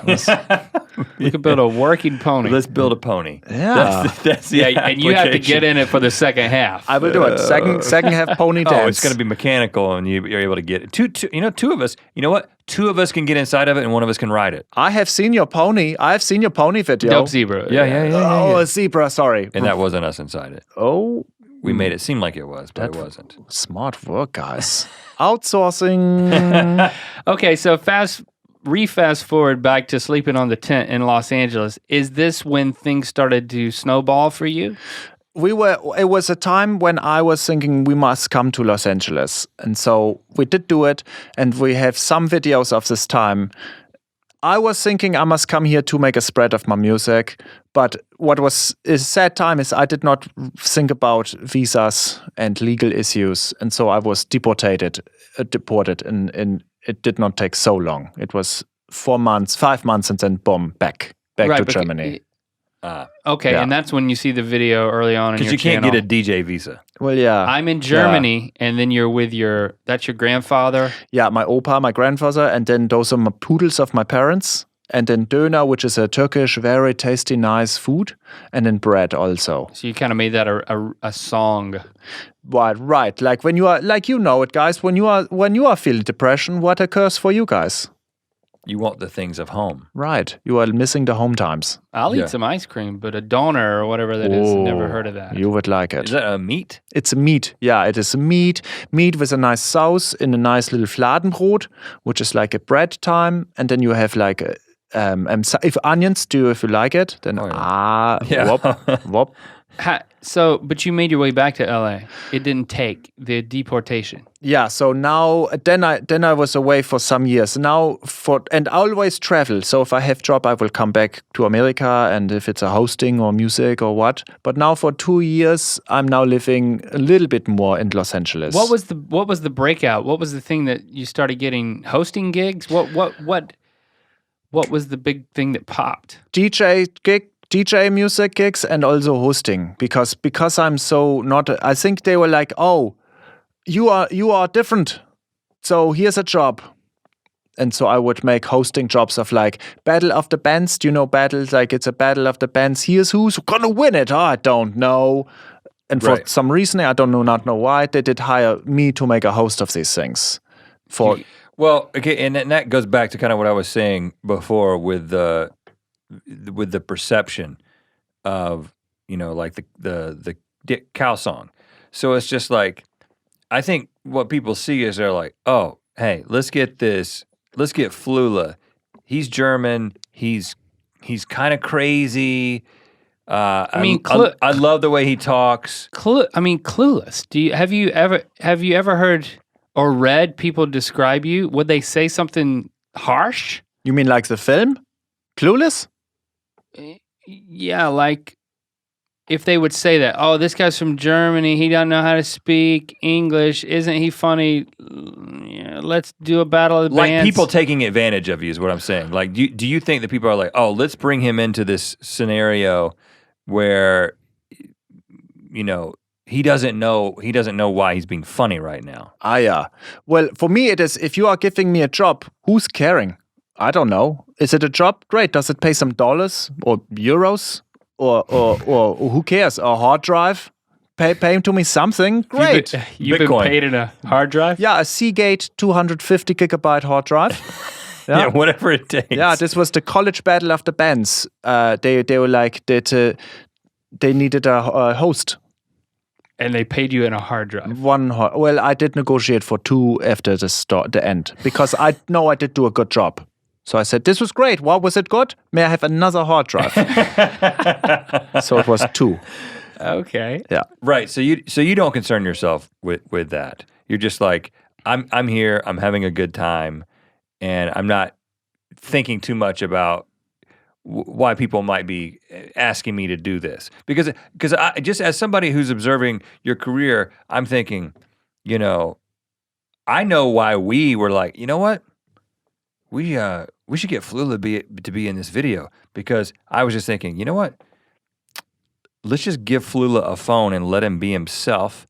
We could build a working pony. Let's build a pony. Yeah. That's the and you have to get in it for the second half. I will do it. Second half pony dance. Oh, it's going to be mechanical, and you're able to get it. Two of us. You know what? Two of us can get inside of it, and one of us can ride it. I have seen your pony. I've seen your pony video. Dope zebra. Yeah. Oh, a zebra. Sorry. And that wasn't us inside it. Oh. We made it seem like it was, but it wasn't. Smart work, guys. Outsourcing. Okay, so fast forward back to sleeping on the tent in Los Angeles. Is this when things started to snowball for you? It was a time when I was thinking we must come to Los Angeles. And so we did do it. And we have some videos of this time. I was thinking I must come here to make a spread of my music. But what was a sad time is I did not think about visas and legal issues. And so I was deported. And it did not take so long. It was 4 months, 5 months, and then boom, back to Germany. Okay, Yeah. and that's when you see the video early on in your Because you can't channel. get a DJ visa. Well, yeah. I'm in Germany, and then you're with that's your grandfather. Yeah, my opa, my grandfather, and then those are my poodles of my parents. And then döner, which is a Turkish, very tasty, nice food. And then bread also. So you kind of made that a song. Right. Like when you are, like you know it, guys, when you are feeling depression, what occurs for you guys? You want the things of home. Right. You are missing the home times. I'll Yeah. eat some ice cream, but a doner or whatever that is, never heard of that. You would like it. Is that a meat? It's a meat. Yeah, it is a meat. Meat with a nice sauce in a nice little Fladenbrot, which is like a bread time. And then you have like if onions, if you like it, then Yeah. whoop. But you made your way back to LA. It didn't take the deportation. Yeah, so now then I was away for some years. And I always travel. So if I have job, I will come back to America, and if it's a hosting or music or what. But now for 2 years, I'm now living a little bit more in Los Angeles. What was the breakout? What was the thing that you started getting hosting gigs? What was the big thing that popped? DJ music gigs and also hosting because I'm so not. I think they were like, oh, you are different, so here's a job, and so I would make hosting jobs of like Battle of the Bands. Do you know battles? Like it's a Battle of the Bands. Here's who's gonna win it. I don't know. And for some reason, I not know why, they did hire me to make a host of these things. Well, okay, and that goes back to kind of what I was saying before with the perception of, like the cow song. So it's just like, I think what people see is they're like, oh, hey, let's get Flula. He's German. He's kind of crazy. I love the way he talks. Clueless. Have you ever heard or read people describe you? Would they say something harsh? You mean like the film Clueless? Yeah, like if they would say that, oh, this guy's from Germany, he doesn't know how to speak English, isn't he funny? Yeah, let's do a battle of the bands. Like people taking advantage of you is what I'm saying. Like, do you think that people are like, oh, let's bring him into this scenario where, he doesn't know why he's being funny right now? Yeah. Well, for me it is, if you are giving me a job, who's caring? I don't know. Is it a job? Great. Does it pay some dollars or euros or who cares? A hard drive? Pay to me something? Great. You've been paid in a hard drive? Yeah, a Seagate 250 gigabyte hard drive. Yeah, whatever it takes. Yeah, this was the college battle of the bands. They were like that. They needed a host. And they paid you in a hard drive. Well, I did negotiate for 2 after the end because I know I did do a good job. So I said, this was great. Why was it good? May I have another hard drive? So it was 2. Okay. Yeah. Right. So you don't concern yourself with that. You're just like, I'm here, I'm having a good time, and I'm not thinking too much about why people might be asking me to do this. Because I, just as somebody who's observing your career, I'm thinking, I know why we were like, you know what? We should get Flula to be in this video, because I was just thinking, you know what? Let's just give Flula a phone and let him be himself,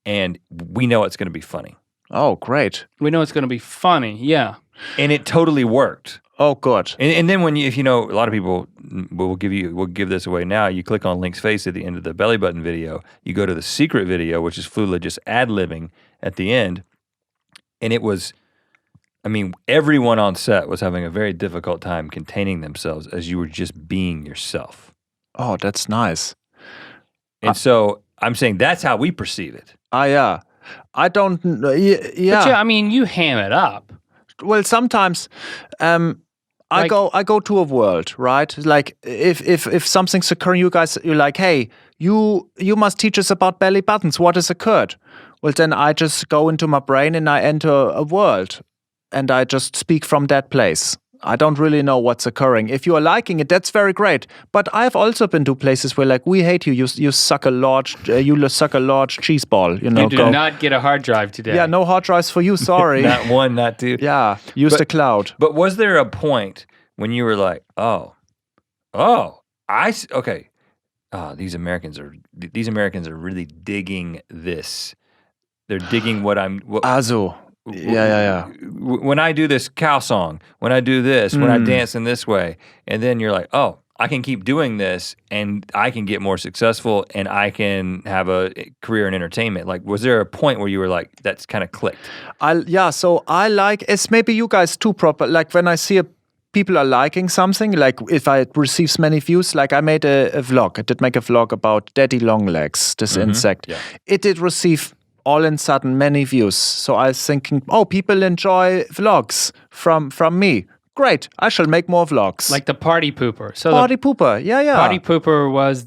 and we know it's going to be funny. Oh, great. We know it's going to be funny, yeah. And it totally worked. Oh, good. And then if a lot of people will give this away now. You click on Link's face at the end of the belly button video. You go to the secret video, which is Flula just ad-libbing at the end, and it was. Everyone on set was having a very difficult time containing themselves as you were just being yourself. Oh, that's nice. And so I'm saying that's how we perceive it. Yeah. I don't. Yeah. But you ham it up. Well, sometimes I go to a world, right? Like if something's occurring, you guys, you're like, hey, you must teach us about belly buttons. What has occurred? Well, then I just go into my brain and I enter a world and I just speak from that place. I don't really know what's occurring. If you are liking it, that's very great. But I've also been to places where, like, we hate you. You suck a large cheese ball. You know, You did not get a hard drive today. Yeah, no hard drives for you. Sorry. Not one, not two. Yeah, use the cloud. But was there a point when you were like, okay, these Americans are really digging this. They're digging what I'm. Also. Yeah. When I do this cow song, when I do this, when I dance in this way, and then you're like, oh, I can keep doing this and I can get more successful and I can have a career in entertainment. Like, was there a point where you were like, that's kind of clicked? So I like, it's maybe you guys too proper, like when I see people are liking something, like if it receives many views, like I made a vlog, I did make a vlog about daddy long legs, this insect. Yeah. It did receive all in sudden many views. So I was thinking, oh, people enjoy vlogs from me. Great, I shall make more vlogs. Like the party pooper. So party pooper, yeah. Party pooper was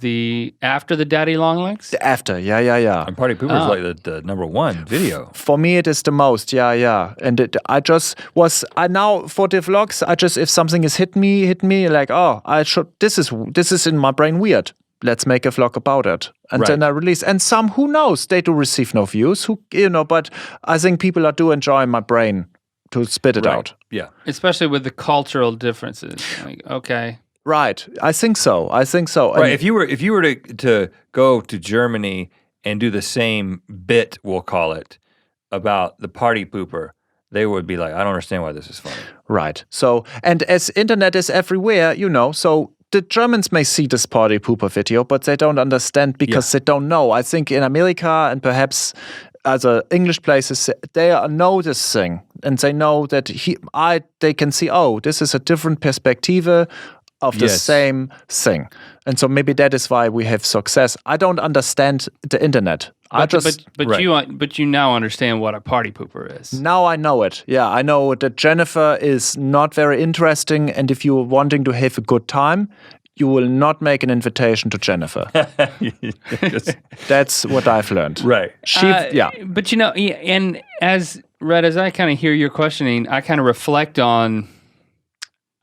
after the daddy long legs? After, yeah. And party pooper is like the number one video. For me, it is the most, yeah. And for the vlogs, if something is hit me, like, oh, this is in my brain weird. Let's make a vlog about it. And then I release. And some, who knows, they do receive no views, but I think people do enjoy my brain to spit it out. Yeah. Especially with the cultural differences. Like, okay. Right. I think so. Right. And if you were to go to Germany and do the same bit, we'll call it, about the party pooper, they would be like, I don't understand why this is funny. Right. So, and as internet is everywhere, so the Germans may see this party pooper video, but they don't understand because they don't know. I think in America and perhaps other English places, they know this thing and they know that they can see, oh, this is a different perspective of the same thing. And so maybe that is why we have success. I don't understand the internet. But you now understand what a party pooper is. Now I know it. Yeah, I know that Jennifer is not very interesting, and if you're wanting to have a good time, you will not make an invitation to Jennifer. That's what I've learned. Right. But and as Rhett, as I kind of hear your questioning, I kind of reflect on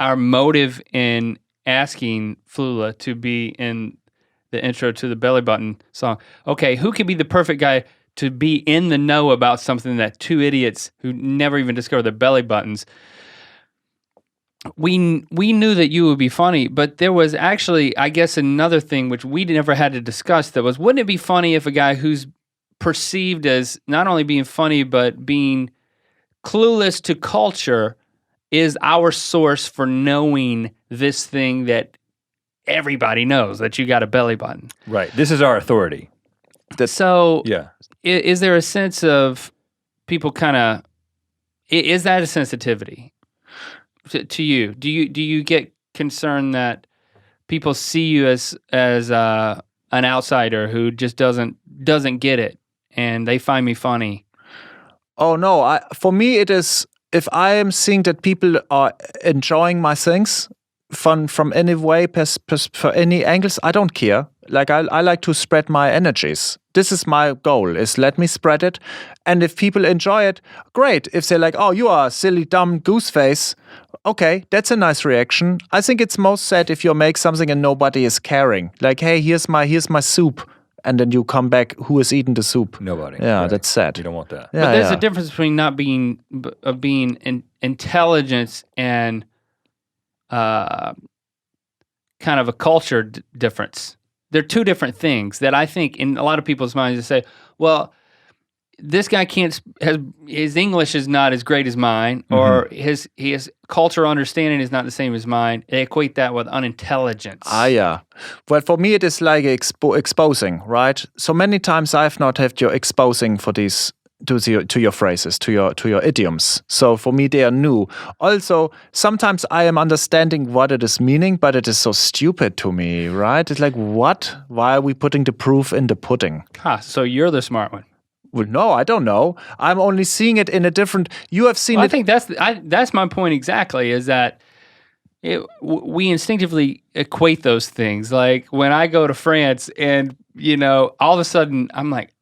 our motive in asking Flula to be in the intro to the Belly Button song. Okay, who could be the perfect guy to be in the know about something that two idiots who never even discovered their belly buttons? We knew that you would be funny, but there was actually, I guess, another thing which we never had to discuss that was, wouldn't it be funny if a guy who's perceived as not only being funny, but being clueless to culture is our source for knowing this thing that everybody knows, that you got a belly button. Right. This is our authority. Is there a sense of people kind of, is that a sensitivity to you? Do you get concerned that people see you as an outsider who just doesn't get it and they find me funny? Oh no, for me it is, if I am seeing that people are enjoying my things from any way, for any angles, I don't care. Like I like to spread my energies. This is my goal, is let me spread it. And if people enjoy it, great. If they're like, oh, you are a silly, dumb goose face, okay, that's a nice reaction. I think it's most sad if you make something and nobody is caring. Like, hey, here's my soup. And then you come back, who is eating the soup? Nobody. Yeah, right. That's sad. You don't want that. Yeah, but there's a difference between not being intelligence and kind of a culture difference. They're two different things that I think in a lot of people's minds they say, well, this guy his English is not as great as mine, or his cultural understanding is not the same as mine. They equate that with unintelligence. Yeah. Well, for me, it is like exposing, right? So many times I've not had your exposing for these to your phrases, to your idioms. So for me, they are new. Also, sometimes I am understanding what it is meaning, but it is so stupid to me, right? It's like, what? Why are we putting the proof in the pudding? So you're the smart one. Well, no, I don't know. I'm only seeing it in a different. You have seen it. I think that's my point exactly. Is that we instinctively equate those things. Like when I go to France and all of a sudden I'm like,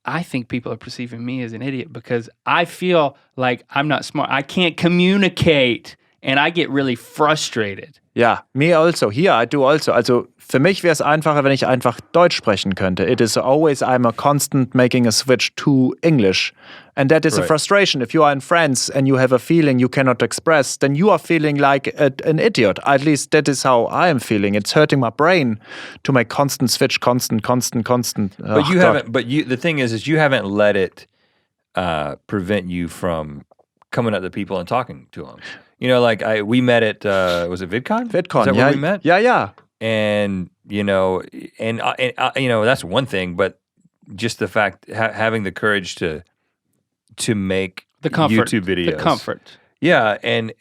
I think people are perceiving me as an idiot because I feel like I'm not smart. I can't communicate and I get really frustrated. Ja, me also. Here, I do also. Also, für mich wäre es einfacher, wenn ich einfach Deutsch sprechen könnte. It is always, I'm a constant making a switch to English. And that is a frustration. If you are in France and you have a feeling you cannot express, then you are feeling like an idiot. At least that is how I am feeling. It's hurting my brain to make constant switch, constant. But you haven't, the thing is you haven't let it prevent you from coming up to people and talking to them. Like we met at, was it VidCon? VidCon, Is that where we met? Yeah. And, that's one thing, but just the fact, having the courage to make the comfort, YouTube videos. The comfort. Yeah, and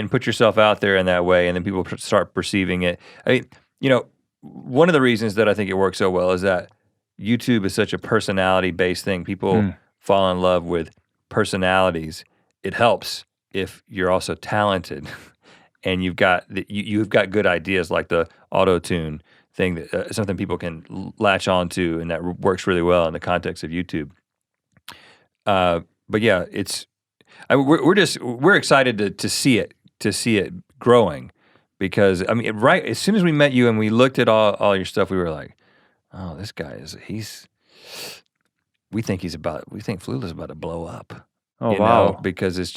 put yourself out there in that way, and then people start perceiving it. I mean, one of the reasons that I think it works so well is that YouTube is such a personality-based thing. People fall in love with personalities. It helps if you're also talented and you've got good ideas like the auto-tune thing, that something people can latch onto, and that works really well in the context of YouTube. But yeah, we're excited to see it growing, because I mean, right as soon as we met you and we looked at all your stuff, we were like, oh, this guy we think Flula's about to blow up. Oh wow! Because it's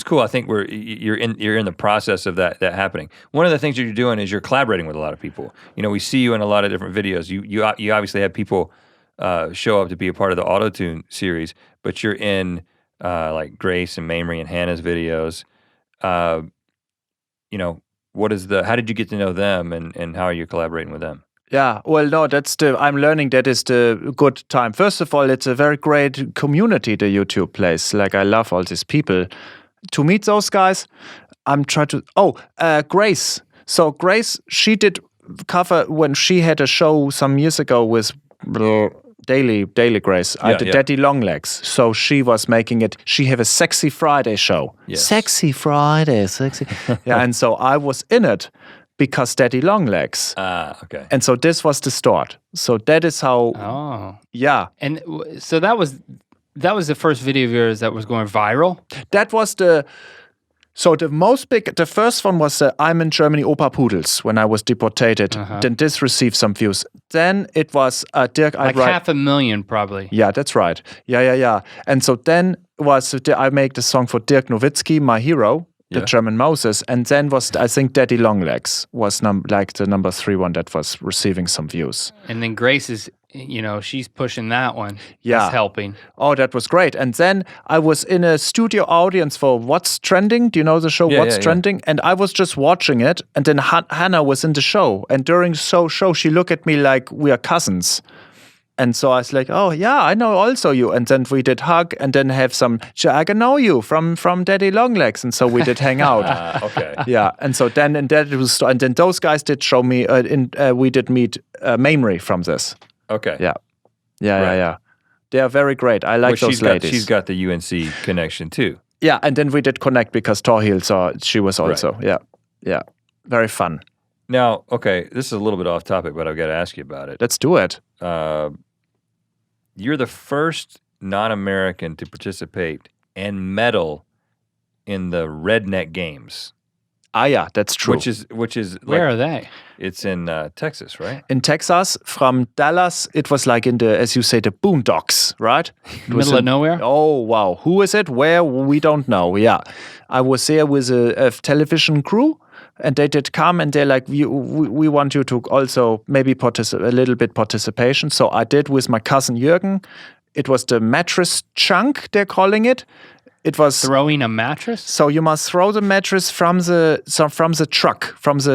cool. I think you're in the process of that happening. One of the things that you're doing is you're collaborating with a lot of people. We see you in a lot of different videos. You obviously have people show up to be a part of the Auto-Tune series, but you're in like Grace and Mamrie and Hannah's videos. How did you get to know them, and how are you collaborating with them? Yeah, well, no, I'm learning that is the good time. First of all, it's a very great community, the YouTube place. Like, I love all these people. To meet those guys, I'm trying to, Grace. So Grace, she did cover when she had a show some years ago with Daily Grace. I did Daddy Longlegs. So she was making it, she have a Sexy Friday show. Yes. Sexy Friday, sexy. Yeah, and so I was in it. Because Daddy Longlegs. Okay. And so this was the start. So that is how. Oh. Yeah. And so that was the first video of yours that was going viral? That was the first one was I'm in Germany, Opa Pudels, when I was deported. Then this received some views. Then it was Dirk. Like 500,000 probably. Yeah, that's right. Yeah. And so then I make the song for Dirk Nowitzki, my hero. The German Moses, and then I think Daddy Longlegs was the number 3 one that was receiving some views. And then Grace is, she's pushing that one. Yeah. That's helping. Oh, that was great. And then I was in a studio audience for What's Trending. Do you know the show What's Trending? And I was just watching it, and then Hannah was in the show. And during the show, she looked at me like we are cousins. And so I was like, oh, yeah, I know also you. And then we did hug and then have some, I know you from Daddy Longlegs. And so we did hang out. Okay. Yeah. And so then, and then those guys did show me, we did meet Mamrie from this. Okay. Yeah. Yeah. They are very great. I like those ladies. She's got the UNC connection too. Yeah. And then we did connect because Torhild she was also. Right. Yeah. Very fun. Now, okay, this is a little bit off topic, but I've got to ask you about it. Let's do it. You're the first non-American to participate and medal in the Redneck Games. Ah, yeah, that's true. Which is where are they? It's in Texas, right? In Texas, from Dallas, it was like in the, as you say, the boondocks, right? Middle of nowhere? Oh, wow. Who is it? Where? We don't know. Yeah. I was there with a television crew. And they did come and they're like, we want you to also maybe a little bit participation. So I did with my cousin Jürgen. It was the mattress chunk, they're calling it. It was throwing a mattress. So you must throw the mattress from the truck, the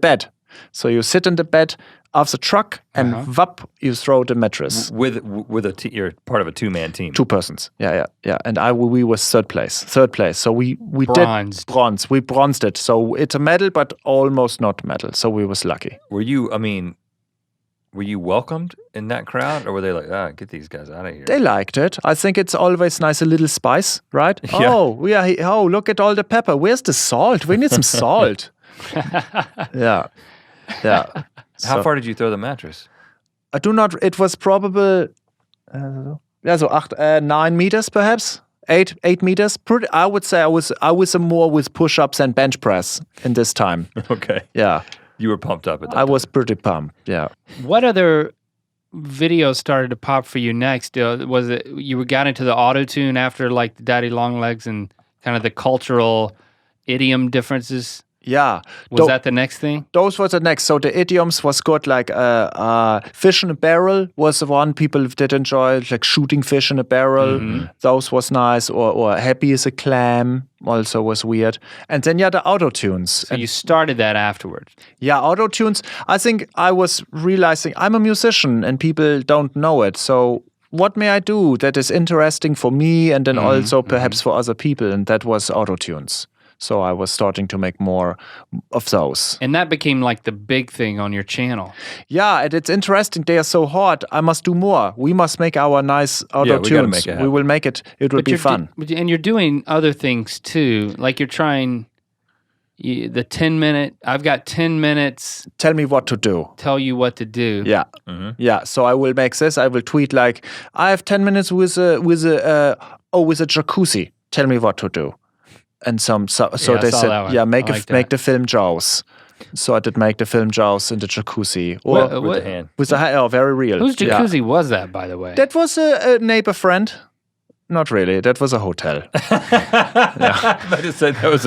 bed. So you sit in the bed of the truck and whap, you throw the mattress. You're part of a 2-man team. 2 persons. Yeah. And we were third place. So we bronzed. did bronze. We bronzed it. So it's a medal, but almost not medal. So we was lucky. Were you welcomed in that crowd, or were they like, get these guys out of here? They liked it. I think it's always nice, a little spice, right? Yeah. Oh, look at all the pepper. Where's the salt? We need some salt. Yeah. Yeah. How far did you throw the mattress? I do not. It was probably so 9 meters perhaps. 8 meters. I would say I was more with push-ups and bench press in this time. Okay. Yeah. You were pumped up at that I time. was pretty pumped. Yeah. What other videos started to pop for you next? Was it you got into the auto-tune after like the Daddy Long Legs and kind of the cultural idiom differences? Yeah. Was that the next thing? Those were the next. So the idioms was good. Like fish in a barrel was the one people did enjoy. Like shooting fish in a barrel. Those was nice. Or happy as a clam also was weird. And then the auto tunes. So you started that afterwards. Yeah, auto tunes. I think I was realizing I'm a musician and people don't know it. So what may I do that is interesting for me and then also perhaps for other people? And that was auto tunes. So I was starting to make more of those. And that became like the big thing on your channel. Yeah, and it's interesting. They are so hot. I must do more. We must make our nice auto we gotta tunes. make it happen. We will make it. It will be fun. And you're doing other things too. Like you're trying the 10-minute, I've got 10 minutes. Tell me what to do. Tell you what to do. Yeah. Yeah. So I will make this. I will tweet like, I have 10 minutes with a jacuzzi. Tell me what to do. And so they said, yeah, make the film Jaws. So I did make the film Jaws in the jacuzzi. Or with the hand. With the hand, very real. Whose jacuzzi was that, by the way? That was a neighbor friend. Not really. That was a hotel. I just said that was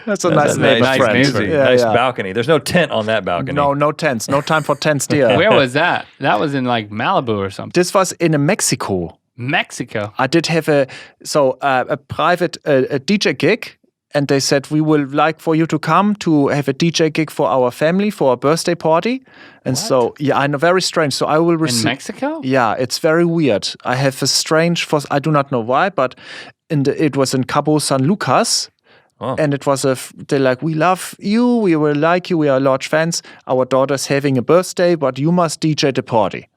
That's a nice neighbor friend. Nice balcony. There's no tent on that balcony. No tents. No time for tents, dear. Where was that? That was in like Malibu or something. This was in Mexico. Mexico. I did have a private a DJ gig, and they said we would like for you to come to have a DJ gig for our family for a birthday party. And so I know, very strange. So I will receive in Mexico. Yeah, it's very weird. I have a strange. I do not know why, but it was in Cabo San Lucas. Oh. And it was they're like, we love you, we will like you, we are large fans. Our daughter's having a birthday, but you must DJ the party.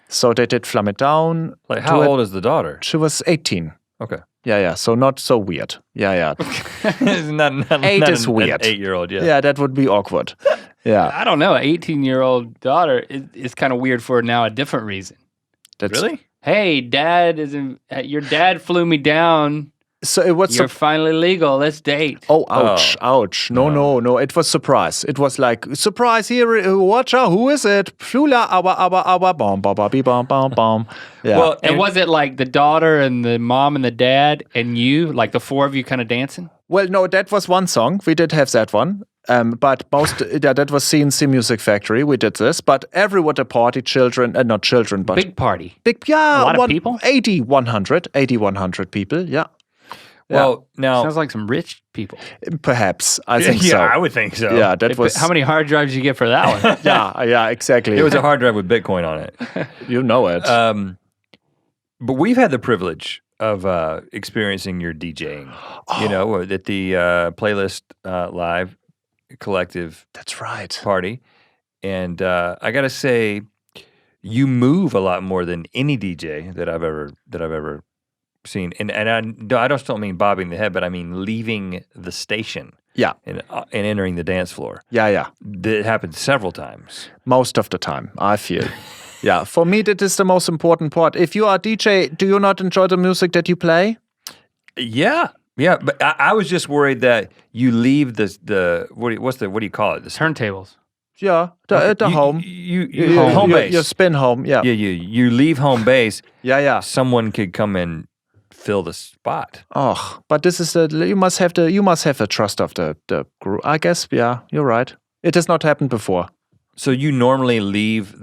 So they did Flam It Down. Like, how old is the daughter? She was 18. Okay. Yeah. So not so weird. Yeah. It's not 8 is weird. 8-year-old, yeah. Yeah, that would be awkward. Yeah. I don't know. An 18-year-old daughter is kind of weird for now a different reason. Really? Hey, Dad your dad flew me down. So it was You're finally legal. Let's date. Oh, ouch. No. It was surprise. It was like, surprise here, watch out, who is it? Flula, bom. Yeah. Well, And was it like the daughter and the mom and the dad and you, like the four of you kind of dancing? Well, no, that was one song. We did have that one. But that was CNC Music Factory. We did this. But everyone at the party, children, not children, but Big party. a lot of people? 100 people, yeah. Well, now... Sounds like some rich people. Perhaps. I think so. Yeah, I would think so. Yeah, that was... How many hard drives did you get for that one? Yeah, exactly. It was a hard drive with Bitcoin on it. You know it. But we've had the privilege of experiencing your DJing, you know, at the Playlist Live Collective That's right. party. And I got to say, you move a lot more than any DJ that I've ever seen. And I just don't mean bobbing the head, but I mean leaving the station. Yeah. And entering the dance floor. Yeah. That happened several times. Most of the time, I feel. Yeah, for me, that is the most important part. If you are a DJ, do you not enjoy the music that you play? Yeah, but I was just worried that you leave what do you call it? The Turntables. Yeah, the home. You home base. Your spin home. Yeah. Yeah, you leave home base. Yeah. Someone could come and fill the spot. Oh, but this is you must have the trust of the group. I guess. Yeah, you're right. It has not happened before. So you normally leave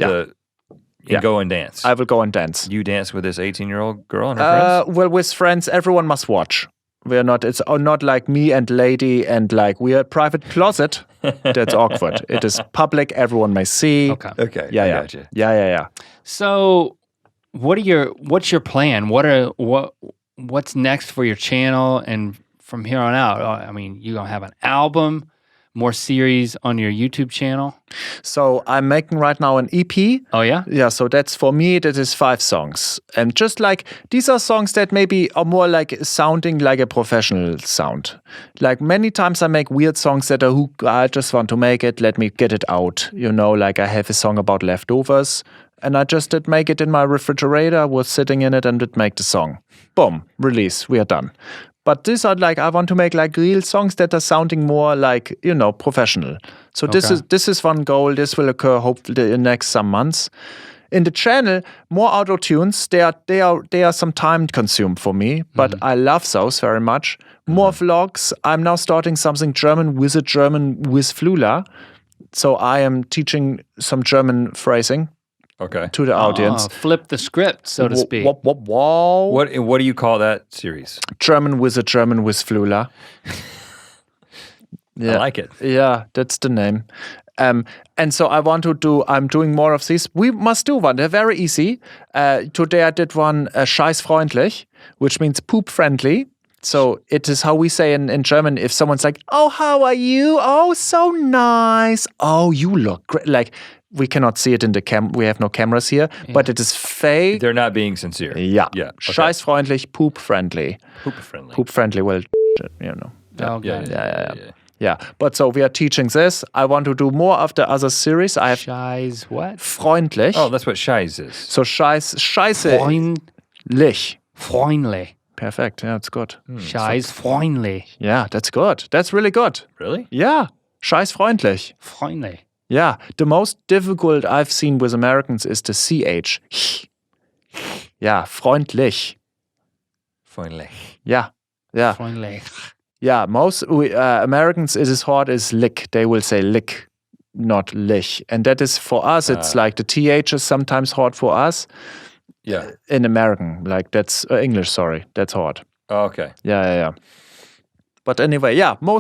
go and dance. I will go and dance. You dance with this 18-year-old girl and her friends? Well, with friends, everyone must watch. We're not. It's not like me and lady and like we are a private closet. That's awkward. It is public. Everyone may see. Okay. Yeah. Gotcha. Yeah. So, what's your plan? What's next for your channel and from here on out? I mean, you gonna have an album? more series on your YouTube channel? So I'm making right now an EP. Oh yeah? Yeah, so that's for me, that is 5 songs. And just like, these are songs that maybe are more like sounding like a professional sound. Like many times I make weird songs that are who I just want to make it, let me get it out. You know, like I have a song about leftovers and I just did make it in my refrigerator, was sitting in it and did make the song. Boom, release, we are done. But these are like, I want to make like real songs that are sounding more like, you know, professional. So this is one goal. This will occur hopefully in the next some months. In the channel, more auto tunes. They are some time consumed for me, but I love those very much. More vlogs. I'm now starting something German with Flula. So I am teaching some German phrasing. Okay. To the audience. Flip the script, so to speak. What do you call that series? German with Flula. I like it. Yeah, that's the name. And so I'm doing more of these. We must do one. They're very easy. Today I did one, scheißfreundlich, which means poop friendly. So it is how we say in German, if someone's like, oh, how are you? Oh, so nice. Oh, you look great. Like, we cannot see it in the we have no cameras here, but it is fake. They're not being sincere. Yeah. Okay. Scheißfreundlich, poop friendly. Poop friendly. Poop friendly, well, you know. Okay. Yeah. But so we are teaching this. I want to do more of the other series. I have Scheiß what? Freundlich. Oh, that's what Scheiß is. So scheiße. Freundlich. Perfect. Yeah, it's good. Scheißfreundlich. Yeah, that's good. That's really good. Really? Yeah. Scheißfreundlich. Freundlich. Yeah. The most difficult I've seen with Americans is the CH. Yeah, freundlich. Freundlich. Yeah. Freundlich. Yeah, most Americans, it is hard as lick. They will say lick, not lich. And that is for us, it's like the TH is sometimes hard for us. Yeah. In American, like that's English, sorry. That's hard. Oh, okay. Yeah. But anyway, yeah, more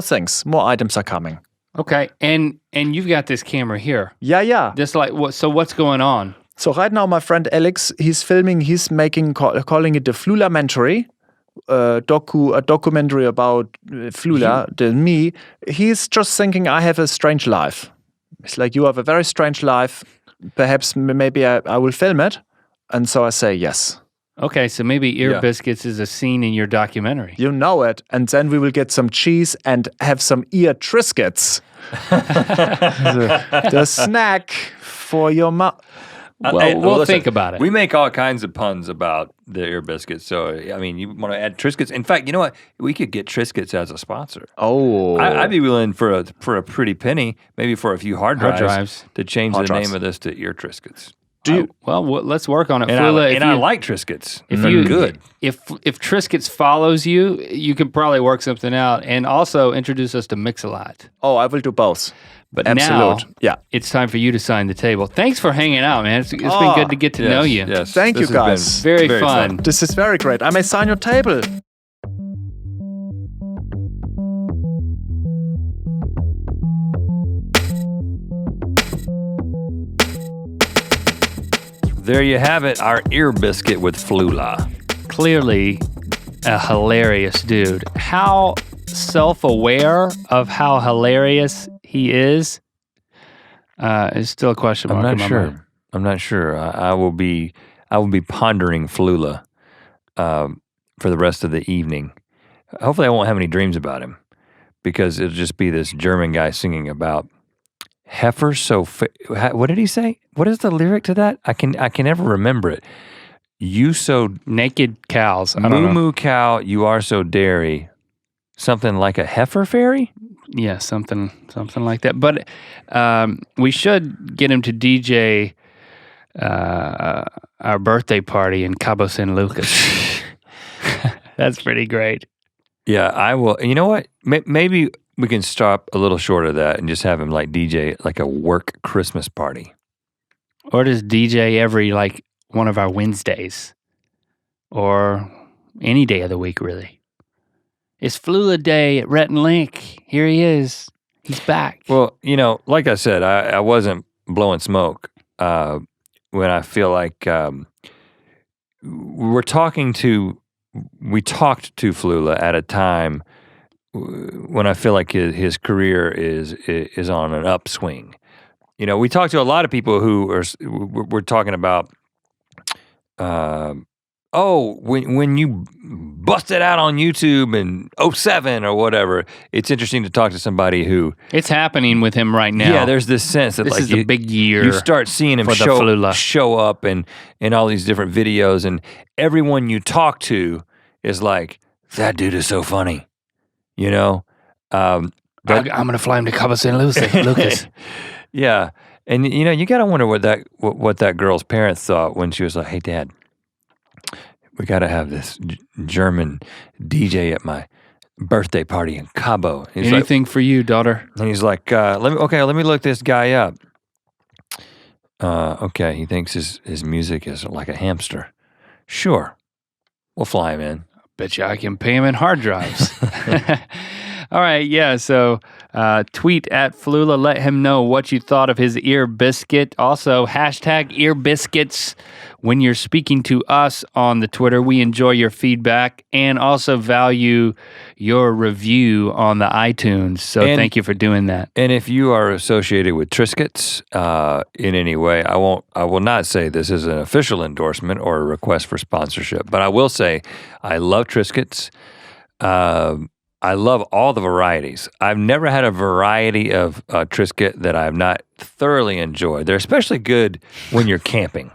things, more items are coming. Okay, and you've got this camera here. Yeah. Just like what? So what's going on? So right now, my friend Alex, he's making, calling it the Flula-mentary. A documentary about Flula, me. He's just thinking I have a strange life. It's like, you have a very strange life. Perhaps maybe I will film it. And so I say yes. Okay, so maybe Ear Biscuits is a scene in your documentary. You know it. And then we will get some cheese and have some ear Triscuits. the snack for your mouth. Well, we'll think about it. We make all kinds of puns about the Ear Biscuits. So, I mean, you want to add Triscuits? In fact, you know what? We could get Triscuits as a sponsor. Oh. I'd be willing for a pretty penny, maybe for a few hard drives. To change the name of this to Ear Triscuits. Let's work on it. And Flula, I like Triscuits. They're good. If Triscuits follows you, you can probably work something out, and also introduce us to Mix-a-Lot. Oh, I will do both. But Absolute. Now, it's time for you to sign the table. Thanks for hanging out, man. It's been good to get to know you. Yes. Thank you, guys. Very fun. This is very great. I may sign your table. There you have it, our Ear Biscuit with Flula. Clearly a hilarious dude. How self-aware of how hilarious he is still a question mark. I'm not sure. I will be pondering Flula for the rest of the evening. Hopefully I won't have any dreams about him, because it'll just be this German guy singing about heifer so what did he say? What is the lyric to that? I can never remember it. You so naked cows. I don't know. Moo cow, you are so dairy. Something like a heifer fairy? Yeah, something like that. But we should get him to DJ our birthday party in Cabo San Lucas. That's pretty great. Yeah, I will. You know what? Maybe we can stop a little short of that and just have him like DJ like a work Christmas party. Or just DJ every like one of our Wednesdays. Or any day of the week, really. It's Flula Day at Rhett Link. Here he is. He's back. Well, you know, like I said, I wasn't blowing smoke when I feel like we talked to Flula at a time when I feel like his career is on an upswing. You know, we talk to a lot of people who we're talking about. When you busted out on YouTube in 2007 or whatever, it's interesting to talk to somebody who... It's happening with him right now. Yeah, there's this sense that this like is a big year. You start seeing him show up in all these different videos, and everyone you talk to is like, that dude is so funny, you know? I'm going to fly him to Cabo San Lucas. Yeah, and you know, you got to wonder what that girl's parents thought when she was like, hey, Dad, we got to have this German DJ at my birthday party in Cabo. He's Anything like, for you, daughter. And he's like, let me look this guy up. Okay, he thinks his music is like a hamster. Sure, we'll fly him in. Bet you I can pay him in hard drives. All right, yeah, so tweet at Flula. Let him know what you thought of his ear biscuit. Also, hashtag ear biscuits when you're speaking to us on the Twitter. We enjoy your feedback and also value your review on the iTunes. So thank you for doing that. And if you are associated with Triscuits in any way, I will not say this is an official endorsement or a request for sponsorship, but I will say I love Triscuits. I love all the varieties. I've never had a variety of Triscuit that I've not thoroughly enjoyed. They're especially good when you're camping.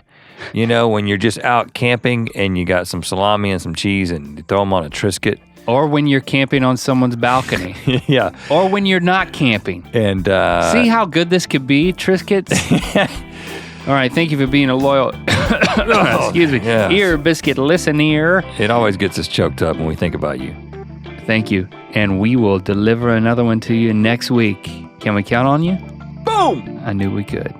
You know, when you're just out camping and you got some salami and some cheese and you throw them on a Triscuit. Or when you're camping on someone's balcony. Yeah. Or when you're not camping. And see how good this could be, Triscuits? All right, thank you for being a loyal, excuse me, ear biscuit listener. It always gets us choked up when we think about you. Thank you. And we will deliver another one to you next week. Can we count on you? Boom! I knew we could.